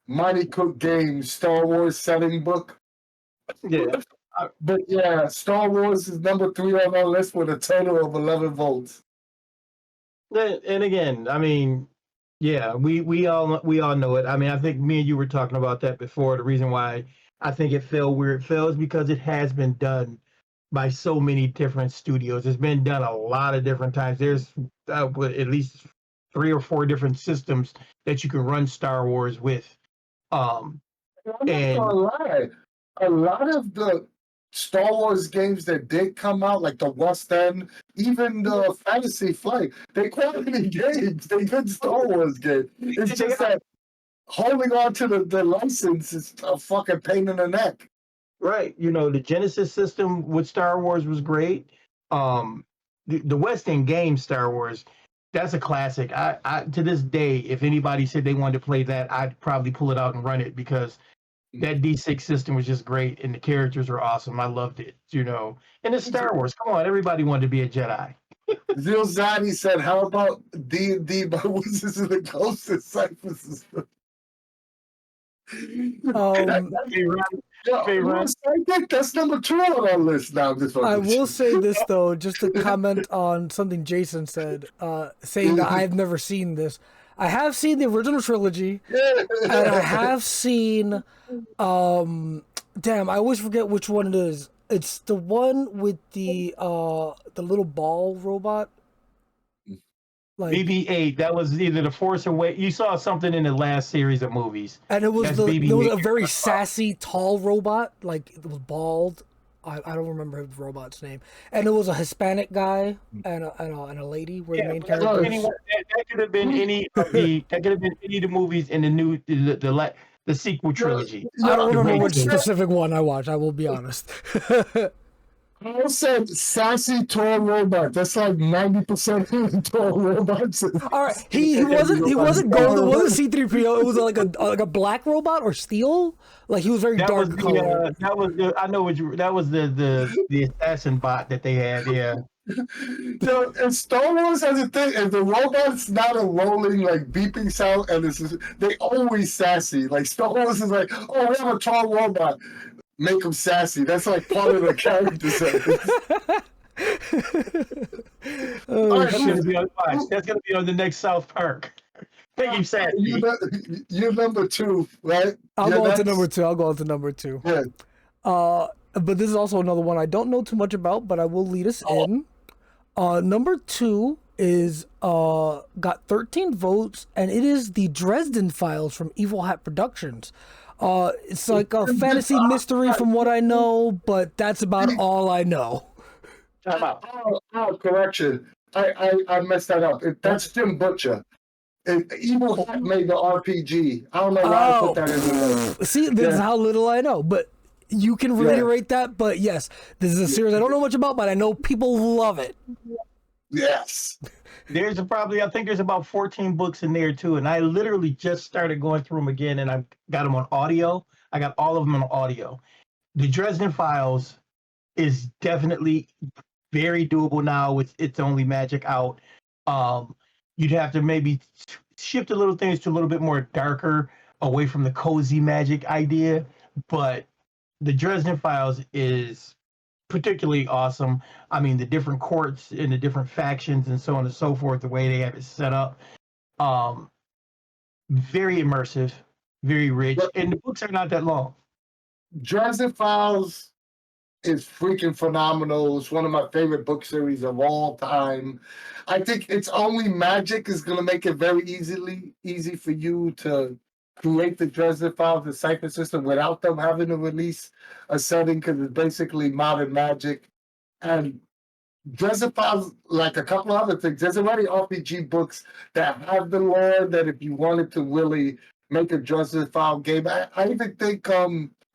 Mighty Cook Games Star Wars setting book. Yeah. But yeah, Star Wars is number 3 on our list with a total of 11 votes. And again, I mean, yeah, we all know it. I mean, I think me and you were talking about that before. The reason why I think it fell where it fell is because it has been done by so many different studios. It's been done a lot of different times. There's at least 3 or 4 different systems that you can run Star Wars with. I'm not gonna lie. A lot of the Star Wars games that did come out, like the West End, even the Fantasy Flight, they quality games. They good Star Wars games. It's just that holding on to the license is a fucking pain in the neck. Right. The Genesis system with Star Wars was great. The West End game Star Wars, that's a classic. I to this day, if anybody said they wanted to play that, I'd probably pull it out and run it because that D6 system was just great and the characters were awesome. I loved it, And it's Star Wars. Come on, everybody wanted to be a Jedi. Zil Zadi said, how about D&D by Wizards of the Coast and Cypher System? I think that's number 2 on our list now. I will say this though, just to comment on something Jason said, saying that I've never seen this. I have seen the original trilogy, and I have seen, damn, I always forget which one it is. It's the one with the little ball robot. Like BB-8, that was either the Force Awakens. You saw something in the last series of movies, and it was a very sassy, tall robot. Like it was bald. I don't remember the robot's name, and it was a Hispanic guy and a lady were the main characters. That could have been any of the movies in the sequel trilogy. I don't remember which specific one I watched. I will be honest. I said sassy tall robot. That's like 90% of tall robots. All right, he wasn't gold. It wasn't C-3PO. It was like a black robot or steel. Like he was very dark colored. That was the assassin bot that they had. Yeah. So, and Star Wars has a thing, and the robot's not a rolling like beeping sound, and they always sassy. Like Star Wars is like, oh, we have a tall robot. Make them sassy. That's like part of the character set. That's gonna be on the next South Park. Make him sassy. You're number 2, right? I'll go on to number 2. Yeah. But this is also another one I don't know too much about, but I will lead us in. Number 2 is got 13 votes, and it is the Dresden Files from Evil Hat Productions. It's like a fantasy mystery from what I know, but that's about all I know. Time out. Correction. I messed that up. That's Jim Butcher. Evil Hat made the RPG. I don't know why I put that in there. See, this is how little I know, but you can reiterate that. But yes, this is a series I don't know much about, but I know people love it. Yes. There's I think there's about 14 books in there too, and I literally just started going through them again, and I got them on audio. I got all of them on audio. The Dresden Files is definitely very doable now with It's Only Magic out. You'd have to maybe shift a little things to a little bit more darker, away from the cozy magic idea, but the Dresden Files is particularly awesome. I mean, the different courts and the different factions and so on and so forth, the way they have it set up, very immersive, very rich, and the books are not that long. Dresden Files is freaking phenomenal. It's one of my favorite book series of all time. I think It's Only Magic is going to make it very easy for you to create the Dresden Files, the Cypher System, without them having to release a setting, because it's basically modern magic. And Dresden Files, like a couple other things, there's already RPG books that have the lore that if you wanted to really make a Dresden File game, I even think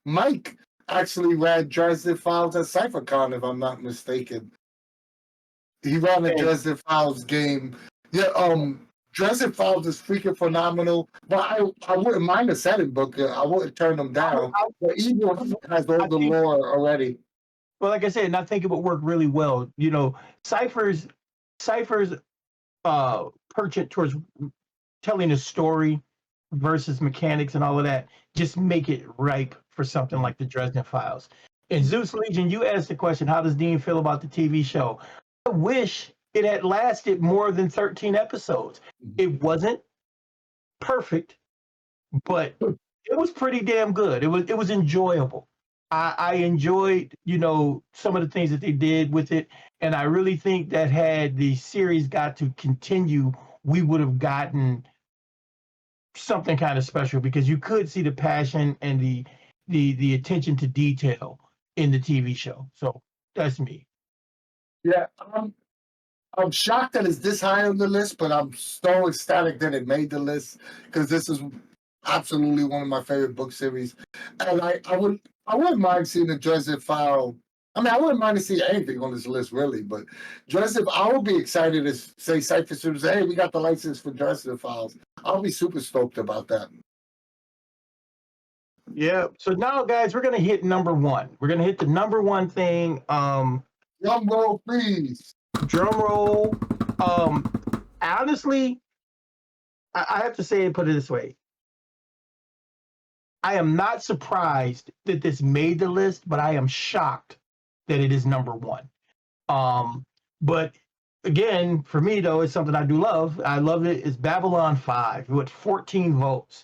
Mike actually ran Dresden Files at CypherCon, if I'm not mistaken. He ran a Dresden Files game. Yeah, Dresden Files is freaking phenomenal. But I wouldn't mind a setting book. I wouldn't turn them down. But Evil has all the lore already. Well, like I said, and I think it would work really well. You know, Cypher's penchant towards telling a story versus mechanics and all of that just make it ripe for something like the Dresden Files. And Zeus Legion, you asked the question, how does Dean feel about the TV show? I wish it had lasted more than 13 episodes. It wasn't perfect, but it was pretty damn good. It was enjoyable. I enjoyed, you know, some of the things that they did with it, and I really think that had the series got to continue, we would have gotten something kind of special, because you could see the passion and the attention to detail in the TV show. So that's me. Yeah, I'm shocked that it's this high on the list, but I'm so ecstatic that it made the list, because this is absolutely one of my favorite book series. And I wouldn't mind seeing the Dresden File. I mean, I wouldn't mind to see anything on this list, really, but Dresden, I would be excited to say Cypher System, hey, we got the license for Dresden Files. I'll be super stoked about that. Yeah. So now, guys, we're gonna hit number one. We're gonna hit the number one thing. Drum roll, please. Drum roll. Honestly, I have to say and put it this way. I am not surprised that this made the list, but I am shocked that it is number one. But again, for me though, it's something I do love. I love it. It's Babylon 5 with 14 votes.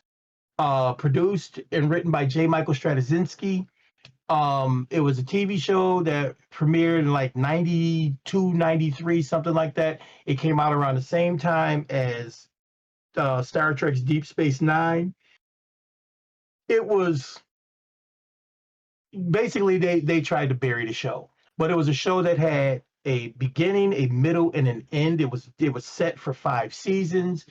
Produced and written by J. Michael Straczynski. It was a TV show that premiered in like 92, 93, something like that. It came out around the same time as Star Trek's Deep Space Nine. It was basically they tried to bury the show, but it was a show that had a beginning, a middle, and an end. It was set for 5 seasons.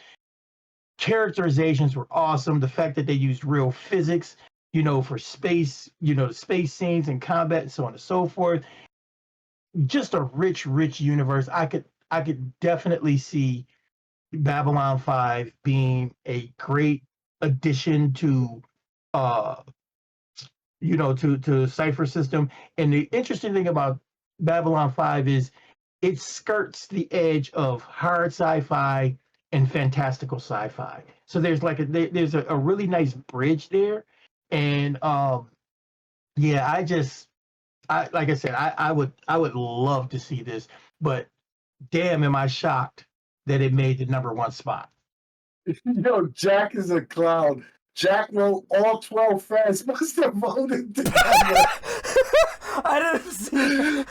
Characterizations were awesome. The fact that they used real physics, you know, for space, you know, the space scenes and combat and so on and so forth. Just a rich universe. I could definitely see Babylon 5 being a great addition to to Cypher System. And the interesting thing about Babylon 5 is it skirts the edge of hard sci-fi and fantastical sci-fi. So there's there's a really nice bridge there. And yeah, like I said, I would love to see this, but damn, am I shocked that it made the number one spot. Yo, Jack is a clown. Jack wrote all 12 fans must have voted together. I didn't see.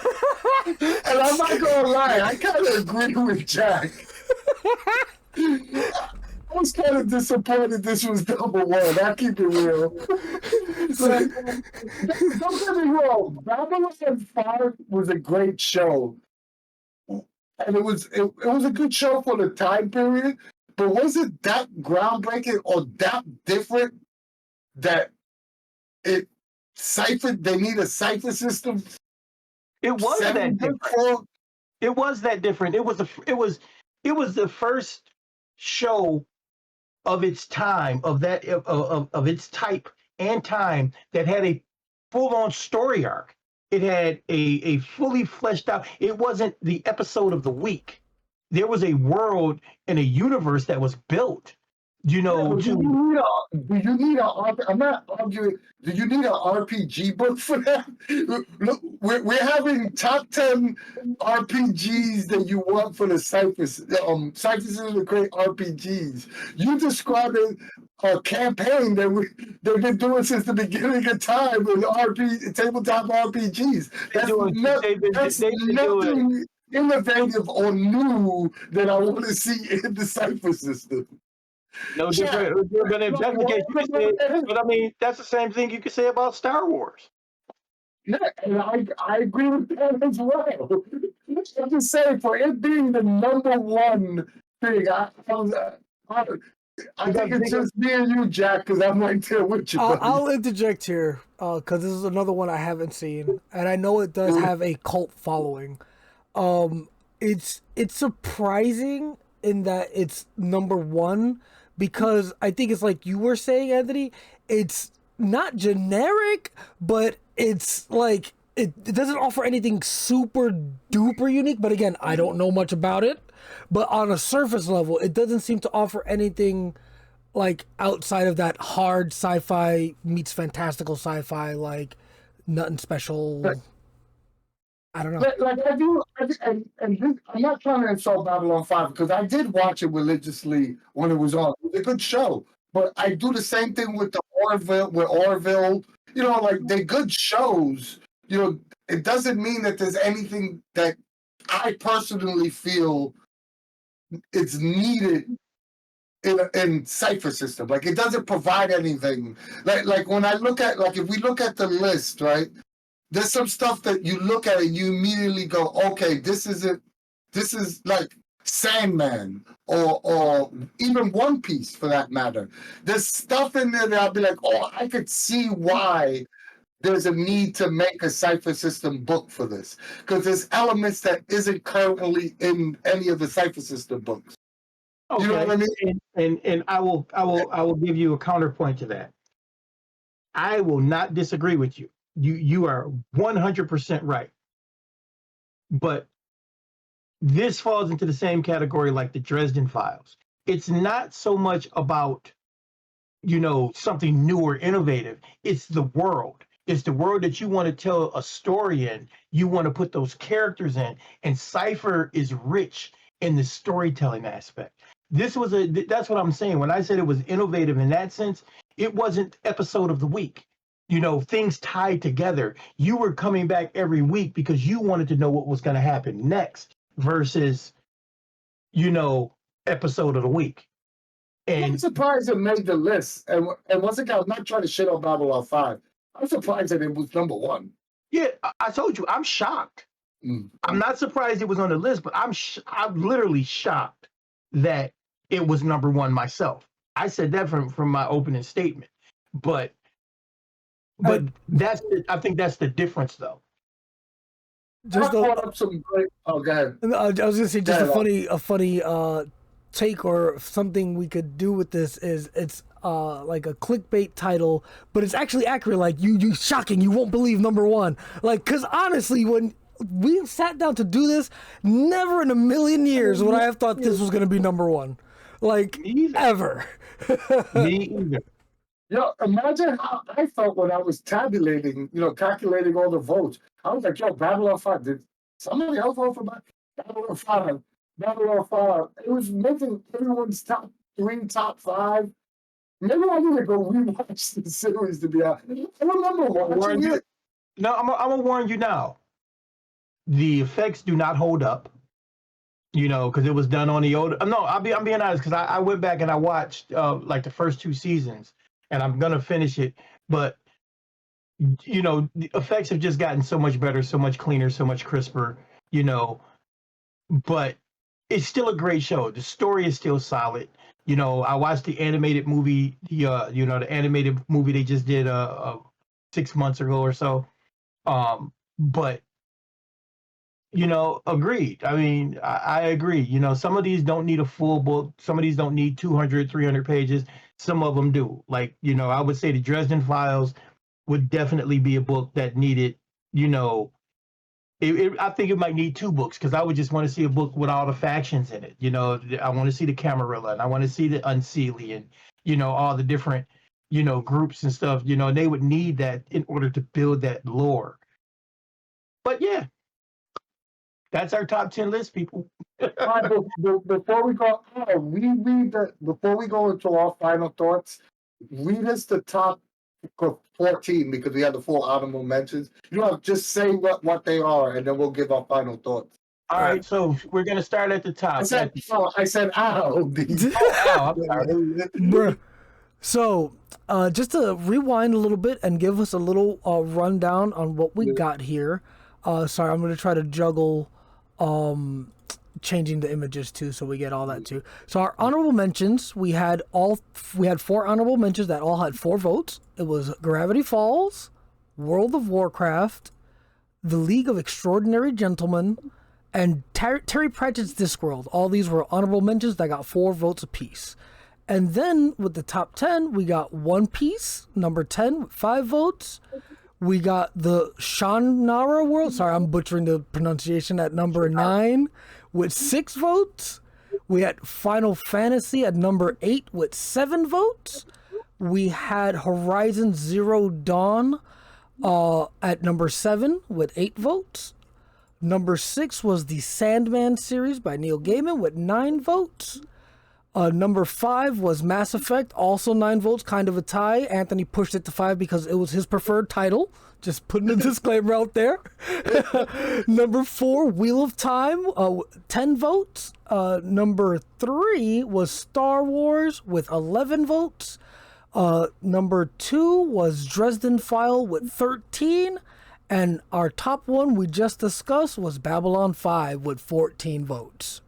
And I'm not gonna lie, I kind of agree with Jack. I was kind of disappointed this was number one. I'll keep it real. Like, don't get me wrong, Babylon 5 was a great show. And it was a good show for the time period, but was it that groundbreaking or that different that they need a Cypher system? It was that different. It was that different. It was the first show of its time, of its type and time, that had a full-on story arc. It had a fully fleshed out. It wasn't the episode of the week. There was a world and a universe that was built. You know, do you need I'm not arguing. Do you need an RPG book for that? Look, we're having top 10 RPGs that you want for the Cypher. Cypher is a great RPGs. You describing a campaign that they've been doing since the beginning of time with tabletop RPGs. That's nothing innovative or new that I want to see in the Cypher system. No different. We're going to investigate. But I mean, that's the same thing you could say about Star Wars. Yeah, and I agree with that as well. I'm just saying, for it being the number one thing, I think it's just me and you, Jack, because I'm right there with you. I'll interject here because this is another one I haven't seen, and I know it does have a cult following. It's surprising in that it's number one, because I think it's like you were saying, Anthony, it's not generic, but it's like it doesn't offer anything super duper unique. But again, I don't know much about it, but on a surface level, it doesn't seem to offer anything like outside of that hard sci-fi meets fantastical sci-fi, like nothing special. Right. I don't know. Like I do, and this, I'm not trying to insult Babylon 5 because I did watch it religiously when it was on. It was a good show, but I do the same thing with Orville. You know, like they're good shows. You know, it doesn't mean that there's anything that I personally feel it's needed in Cypher System. Like it doesn't provide anything. Like when I look at, like if we look at the list, right? There's some stuff that you look at and you immediately go, okay, this is like Sandman or even One Piece for that matter. There's stuff in there that I'll be like, oh, I could see why there's a need to make a Cypher System book for this. Because there's elements that isn't currently in any of the Cypher System books. Okay. You know what I mean? And I will give you a counterpoint to that. I will not disagree with you. You are 100% right. But this falls into the same category like the Dresden Files. It's not so much about, you know, something new or innovative. It's the world. It's the world that you want to tell a story in. You want to put those characters in. And Cypher is rich in the storytelling aspect. That's what I'm saying. When I said it was innovative in that sense, it wasn't episode of the week. You know, things tied together. You were coming back every week because you wanted to know what was going to happen next versus, you know, episode of the week. And I'm surprised it made the list. And once again, I'm not trying to shit on Babylon 5. I'm surprised that it was number one. Yeah, I told you, I'm shocked. I'm not surprised it was on the list, but I'm literally shocked that it was number one myself. I said that from my opening statement. But I think that's the difference, though. Just up some great. Oh, go ahead. I was gonna say just a funny take or something we could do with this is it's like a clickbait title, but it's actually accurate. Like you shocking, you won't believe number one. Like, because honestly, when we sat down to do this, never in a million years would I have thought this was gonna be number one. Like ever. Me either. Yo, imagine how I felt when I was tabulating, calculating all the votes. I was like, yo, Babylon 5, did somebody else vote for Babylon 5? Babylon 5. It was making everyone's top 3, top 5. Maybe I need to go rewatch the series, to be honest. I remember watching it. No, I'm going to warn you now. The effects do not hold up, you know, because it was done on the old. No, I'm being honest, because I went back and I watched like the first 2 seasons, and I'm gonna finish it. But you know, the effects have just gotten so much better, so much cleaner, so much crisper, you know. But it's still a great show. The story is still solid. You know, I watched the animated movie, the animated movie they just did 6 months ago or so. But you know, agreed. I mean, I agree. You know, some of these don't need a full book. Some of these don't need 200, 300 pages. Some of them do. Like, you know, I would say the Dresden Files would definitely be a book that needed, you know, I think it might need 2 books because I would just want to see a book with all the factions in it. You know, I want to see the Camarilla and I want to see the Unseelie and, you know, all the different, you know, groups and stuff. You know, and they would need that in order to build that lore. But yeah, that's our top 10 list, people. Before we go, before we go into our final thoughts, read us the top 14 because we have the 4 honorable mentions. You know, just say what they are, and then we'll give our final thoughts. All right, so we're gonna start at the top. I said, ow. I'm sorry. Bruh. So, just to rewind a little bit and give us a little rundown on what we got here. Sorry, I'm going to try to juggle changing the images too, so we get all that too. So our honorable mentions, we had 4 honorable mentions that all had 4 votes. It was Gravity Falls, World of Warcraft, The League of Extraordinary Gentlemen, and Terry Pratchett's Discworld. All these were honorable mentions that got 4 votes apiece. And then with the top 10, we got One Piece, number 10, with 5 votes. We got the Shannara world. Sorry, I'm butchering the pronunciation at number 9 with 6 votes. We had Final Fantasy at number 8 with 7 votes. We had Horizon Zero Dawn at number 7 with 8 votes. Number 6 was the Sandman series by Neil Gaiman with 9 votes. Number 5 was Mass Effect, also 9 votes, kind of a tie. Anthony pushed it to 5 because it was his preferred title. Just putting a disclaimer out there. Number 4, Wheel of Time, 10 votes. Number 3 was Star Wars with 11 votes. Number 2 was Dresden File with 13. And our top one we just discussed was Babylon 5 with 14 votes.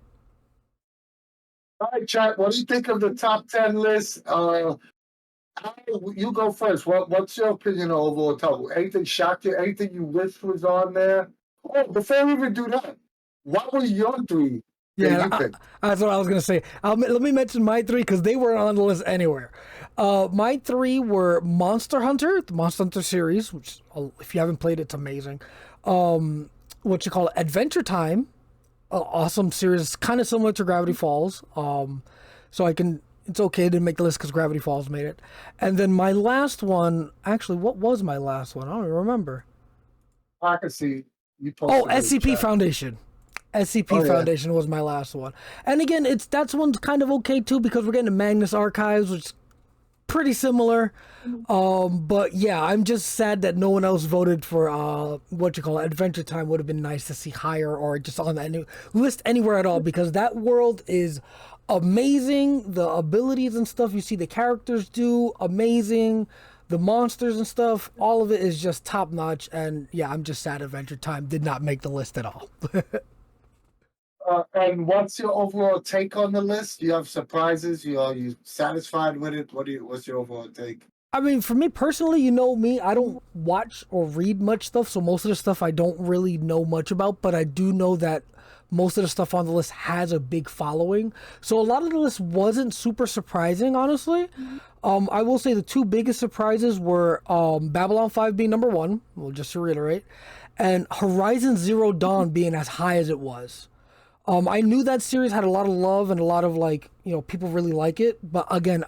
All right, chat. What do you think of the top 10 list? You go first. What's your opinion on overall top? Anything shocked you? Anything you wish was on there? Oh, before we even do that, what were your 3? Yeah, that's what I was going to say. Let me mention my 3 because they weren't on the list anywhere. My 3 were Monster Hunter, the Monster Hunter series, which if you haven't played, it's amazing. Adventure Time. Awesome series, kind of similar to Gravity Falls. It's okay to make the list because Gravity Falls made it. And then my last one, actually, what was my last one? I don't even remember. I can see you posted. SCP Foundation. SCP Foundation was my last one. And again, that's one's kind of okay too because we're getting to Magnus Archives, which is pretty similar. But yeah, I'm just sad that no one else voted for Adventure Time. Would have been nice to see higher or just on that new list anywhere at all because that world is amazing. The abilities and stuff you see the characters do, amazing. The monsters and stuff, all of it is just top notch. And yeah, I'm just sad Adventure Time did not make the list at all. And what's your overall take on the list? Do you have surprises? Are you satisfied with it? What's your overall take? I mean, for me personally, you know me, I don't watch or read much stuff, so most of the stuff I don't really know much about, but I do know that most of the stuff on the list has a big following. So a lot of the list wasn't super surprising, honestly. I will say the 2 biggest surprises were Babylon 5 being number 1, well, just to reiterate, and Horizon Zero Dawn being as high as it was. I knew that series had a lot of love and a lot of people really like it, but again,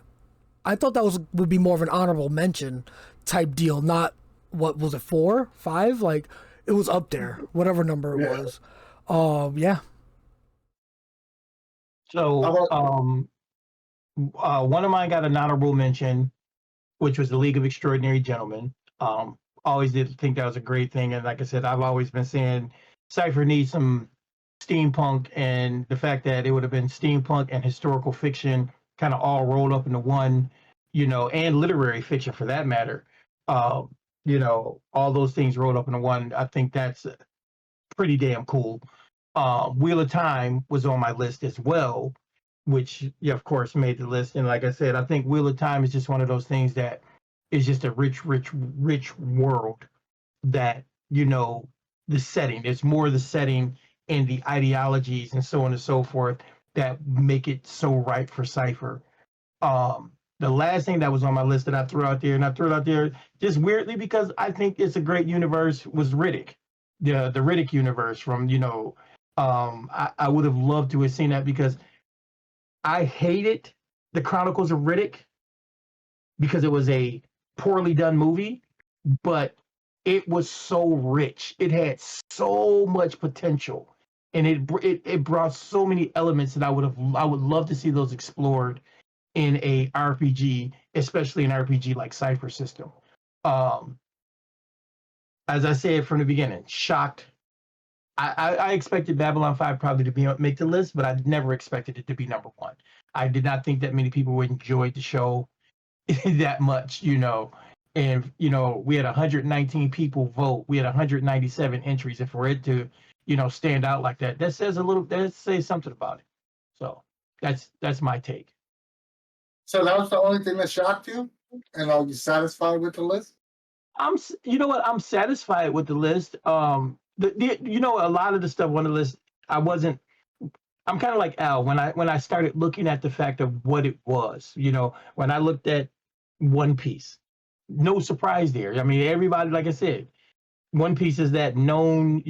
I thought that would be more of an honorable mention type deal, not what was it 4, 5? Like it was up there, whatever number it was. Yeah. So one of mine got an honorable mention, which was the League of Extraordinary Gentlemen. Always did think that was a great thing, and like I said, I've always been saying Cypher needs some steampunk, and the fact that it would have been steampunk and historical fiction kind of all rolled up into one, and literary fiction for that matter. Um, all those things rolled up into one. I think that's pretty damn cool. Wheel of Time was on my list as well, which, yeah, of course, made the list. And like I said, I think Wheel of Time is just one of those things that is just a rich, rich, rich world that, the setting. It's more the setting and the ideologies and so on and so forth that make it so right for Cypher. The last thing that was on my list that I threw out there, and I threw it out there just weirdly because I think it's a great universe, was Riddick. The Riddick universe from, I would have loved to have seen that because I hated the Chronicles of Riddick because it was a poorly done movie, but it was so rich. It had so much potential, and it brought so many elements that I would love to see those explored in a RPG, especially an RPG like Cypher System. As I said from the beginning, shocked. I expected Babylon 5 probably to make the list, but I never expected it to be number one. I did not think that many people would enjoy the show that much, And we had 119 people vote. We had 197 entries. And for it to, stand out like that, that says something about it. So that's my take. So that was the only thing that shocked you? And are you satisfied with the list? You know what? I'm satisfied with the list. A lot of the stuff on the list, I'm kind of like Al when I started looking at the fact of what it was. When I looked at One Piece, no surprise there. I mean, everybody, like I said, One Piece is that known.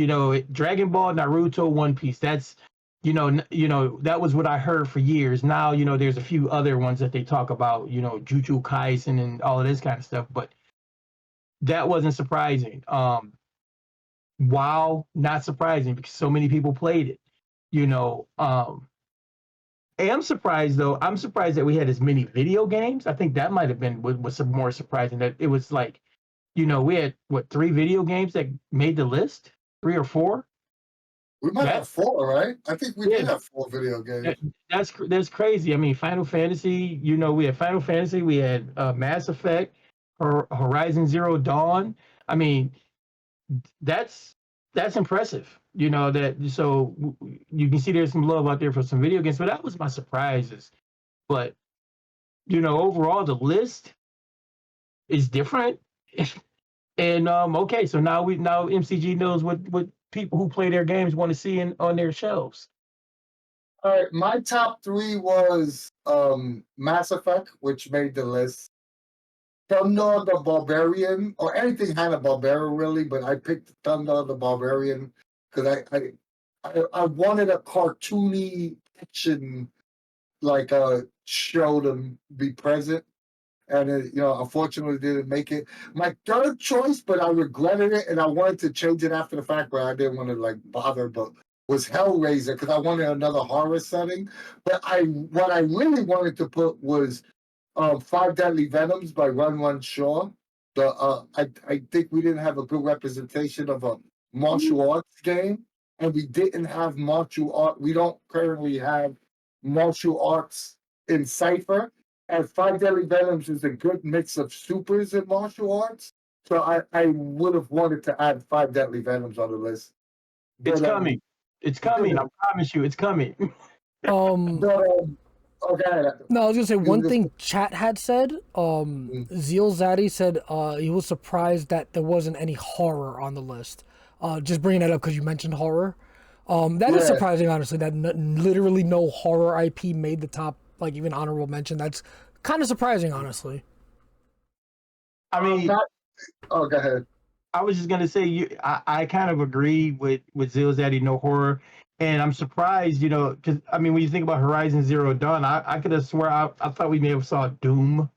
Dragon Ball, Naruto, One Piece. That's that was what I heard for years. Now, there's a few other ones that they talk about. Jujutsu Kaisen and all of this kind of stuff, but that wasn't surprising. WoW, not surprising because so many people played it. I'm surprised though. I'm surprised that we had as many video games. I think that might have been was some more surprising that it was like, we had 3 video games that made the list, 3 or 4. We might have 4, right? I think we did have 4 video games. That's crazy. I mean, Final Fantasy. We had Final Fantasy. We had Mass Effect, Horizon Zero Dawn. I mean, that's impressive. So you can see there's some love out there for some video games, but that was my surprises. But overall the list is different. And okay, so now MCG knows what people who play their games want to see on their shelves. All right, my top 3 was Mass Effect, which made the list. Thunder the Barbarian, or anything had a barbarian really, but I picked Thunder the Barbarian because I wanted a cartoony action like a show to be present, and it, unfortunately didn't make it. My third choice, but I regretted it, and I wanted to change it after the fact, but I didn't want to bother. But was Hellraiser because I wanted another horror setting. But what I really wanted to put was 5 Deadly Venoms by Run Shaw. I think we didn't have a good representation of a martial arts game, and we didn't have martial art. We don't currently have martial arts in Cypher, and 5 Deadly Venoms is a good mix of supers and martial arts. So I would have wanted to add 5 Deadly Venoms on the list. It's coming. It's coming. I promise you, it's coming. Okay. No, I was gonna say one thing chat had said. Zeal Zaddy said he was surprised that there wasn't any horror on the list. Just bringing that up because you mentioned horror. That is surprising, honestly. That literally no horror IP made the top, like even honorable mention. That's kind of surprising, honestly. I mean, go ahead. I was just gonna say I kind of agree with Zeal Zaddy, no horror. And I'm surprised, because I mean, when you think about Horizon Zero Dawn, I could have swore I thought we may have saw Doom,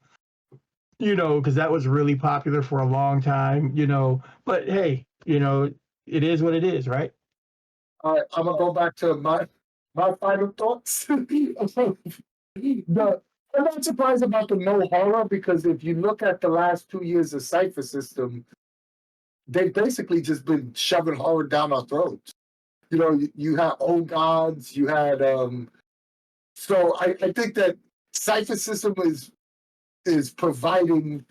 because that was really popular for a long time, But hey, it is what it is, right? All right, I'm gonna go back to my final thoughts. I'm not surprised about the no horror because if you look at the last 2 years of Cypher System, they've basically just been shoving horror down our throats. You know, you had Old Gods, you had so I think that Cypher System is providing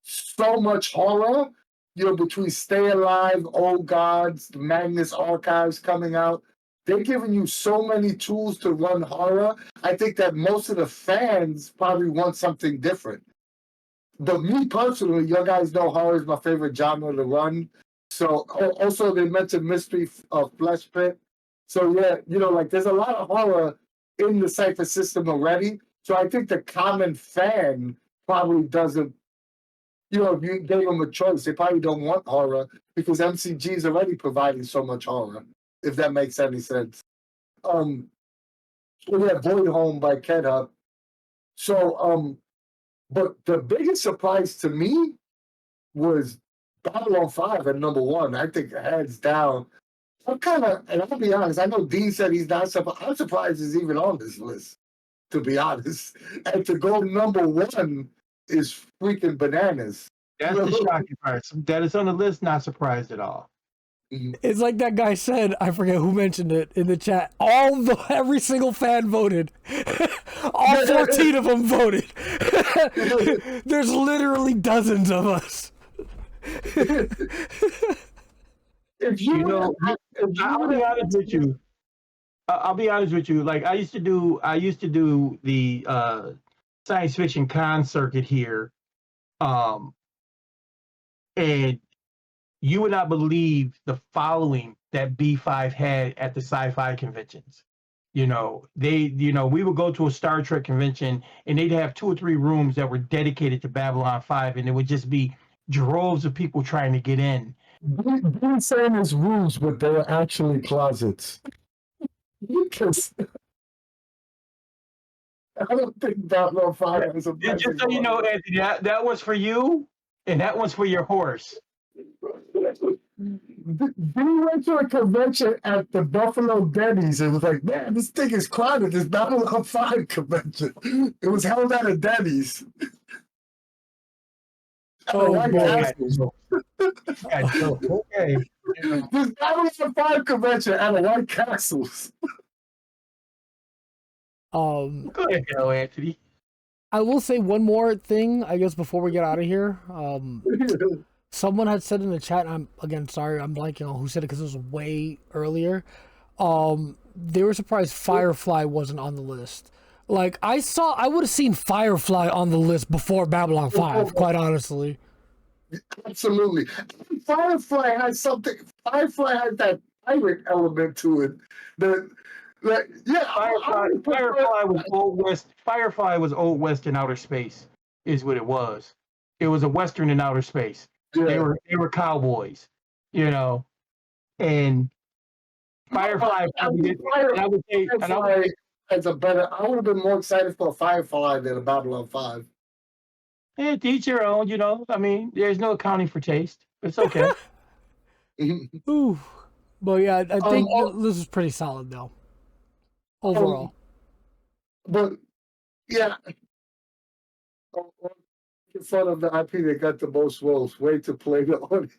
so much horror, you know, between Stay Alive, Old Gods, the Magnus Archives coming out. They're giving you so many tools to run horror. I think that most of the fans probably want something different. But me personally, you guys know horror is my favorite genre to run. So also they mentioned Mystery of Flesh Pit. So yeah, you know, like there's a lot of horror in the Cypher System already. So I think the common fan probably doesn't, you know, if you gave them a choice, they probably don't want horror because MCG is already providing so much horror, if that makes any sense. We have Void Home by Kedha. So, but the biggest surprise to me was Babylon 5 at number one. I think hands down. I'm kind of, and I'll be honest, I know Dean said he's not surprised. I'm surprised he's even on this list, to be honest. And to go number one is freaking bananas. That's the shocking part. That it's on the list, not surprised at all. It's like that guy said, I forget who mentioned it in the chat. Every single fan voted. All 14 of them voted. There's literally dozens of us. I'll be honest with you. I'll be honest with you. Like I used to do the science fiction con circuit here, and you would not believe the following that B5 had at the sci-fi conventions. We would go to a Star Trek convention and they'd have 2 or 3 rooms that were dedicated to Babylon 5, and it would just be droves of people trying to get in. Dean saying his rooms, but they were actually closets. Because I don't think Babylon 5 was a just so you know, Anthony, that was for you, and that one's for your horse. We went to a convention at the Buffalo Denny's and was like, man, this thing is crowded. This Babylon 5 convention. It was held at a Denny's. Okay. This Babylon 5 convention at a White Castles. Go ahead, Anthony. I will say one more thing, I guess, before we get out of here. Someone had said in the chat, I'm blanking on who said it because it was way earlier. They were surprised Firefly wasn't on the list. Like, I would have seen Firefly on the list before Babylon 5, quite honestly. Absolutely. Firefly has that pirate element to it. Firefly was Old West. Firefly was Old West in outer space, is what it was. It was a Western in outer space. Yeah. They were cowboys, and Firefly. I would have been more excited for Firefly than a Babylon 5. Yeah, to each your own, I mean, there's no accounting for taste. It's okay. Ooh. But yeah, I think this is pretty solid though. Overall. But yeah. In front of the IP that got the most votes. Way to play the audience.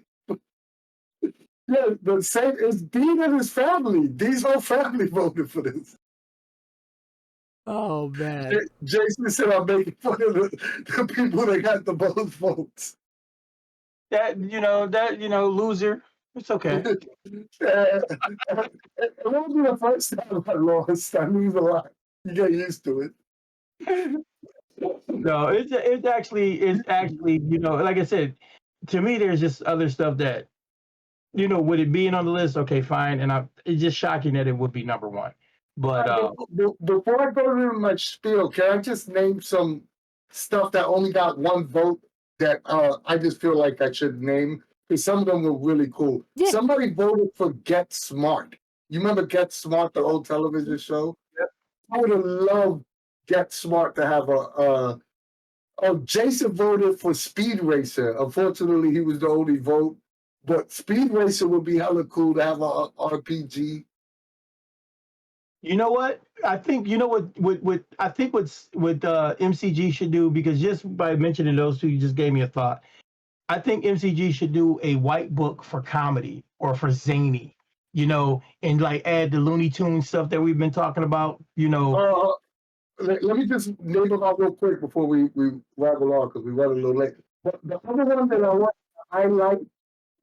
Yeah, the same is Dean and his family. Dean's whole family voted for this. Oh man. Jason said I'm making fun of the people that got the most votes. That loser. It's okay. It won't be the first time I lost. I lose a lot. You get used to it. No, it's actually, like I said, to me, there's just other stuff that, with it being on the list, okay, fine, and it's just shocking that it would be number one. But before I go to my spiel, can I just name some stuff that only got one vote that I just feel like I should name? Because some of them were really cool. Yeah. Somebody voted for Get Smart. You remember Get Smart, the old television show? Yep. I would have loved Get Smart to have Jason voted for Speed Racer. Unfortunately, he was the only vote. But Speed Racer would be hella cool to have a RPG. You know what? I think what MCG should do, because just by mentioning those two, you just gave me a thought. I think MCG should do a white book for comedy or for zany. and like add the Looney Tunes stuff that we've been talking about, Let me just name them out real quick before we rattle on because we run a little late. But the other one that I want to highlight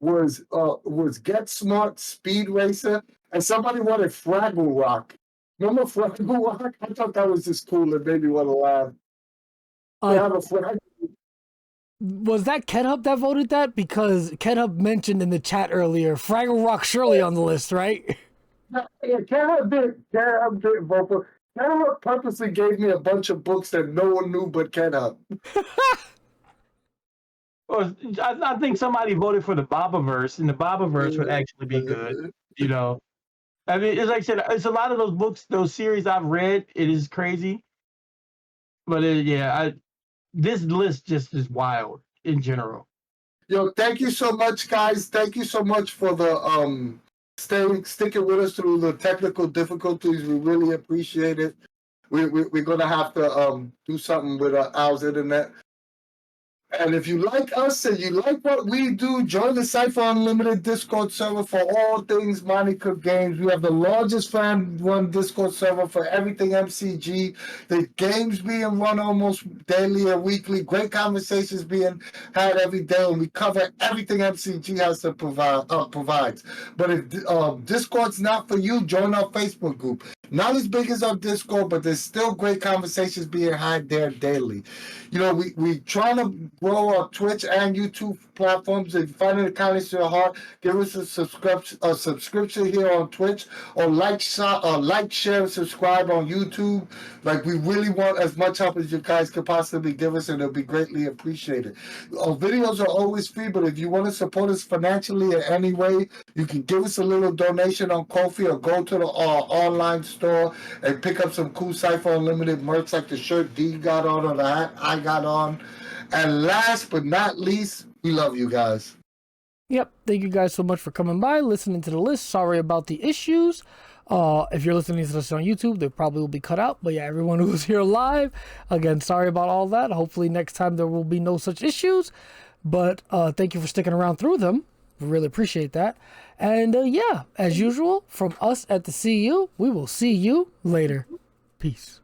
was Get Smart Speed Racer, and somebody wanted Fraggle Rock. Remember Fraggle Rock? I thought that was just cool and made me want to laugh. They have a Fraggle. Was that KenHub that voted that? Because KenHub mentioned in the chat earlier, Fraggle Rock surely on the list, right? Yeah, KenHub did vote for. KenHub purposely gave me a bunch of books that no one knew but KenHub. Or I think somebody voted for the Bobaverse, and the Bobaverse would actually be good. I mean, it's like I said, it's a lot of those books, those series I've read. It is crazy, but this list just is wild in general. Yo, thank you so much, guys. Thank you so much for the sticking with us through the technical difficulties. We really appreciate it. We're gonna have to do something with Al's internet. And if you like us and you like what we do, join the Cypher Unlimited Discord server for all things Monica games. We have the largest fan-run Discord server for everything MCG. The games being run almost daily or weekly. Great conversations being had every day, and we cover everything MCG has to provides. But if Discord's not for you, join our Facebook group. Not as big as our Discord, but there's still great conversations being had there daily. We trying to grow our Twitch and YouTube platforms. If you find it kind to your heart, give us a subscription here on Twitch, or like, share, and subscribe on YouTube. Like, we really want as much help as you guys could possibly give us, and it'll be greatly appreciated. Our videos are always free, but if you want to support us financially in any way, you can give us a little donation on Ko-fi, or go to the online store and pick up some cool Cypher Unlimited merch, like the shirt D got on or the hat I got on. And last but not least, we love you guys. Yep. Thank you guys so much for coming by, listening to the list. Sorry about the issues. If you're listening to this on YouTube, they probably will be cut out. But yeah, everyone who's here live, again, sorry about all that. Hopefully next time there will be no such issues. But thank you for sticking around through them. We really appreciate that. And yeah, as usual, from us at the CU, we will see you later. Peace.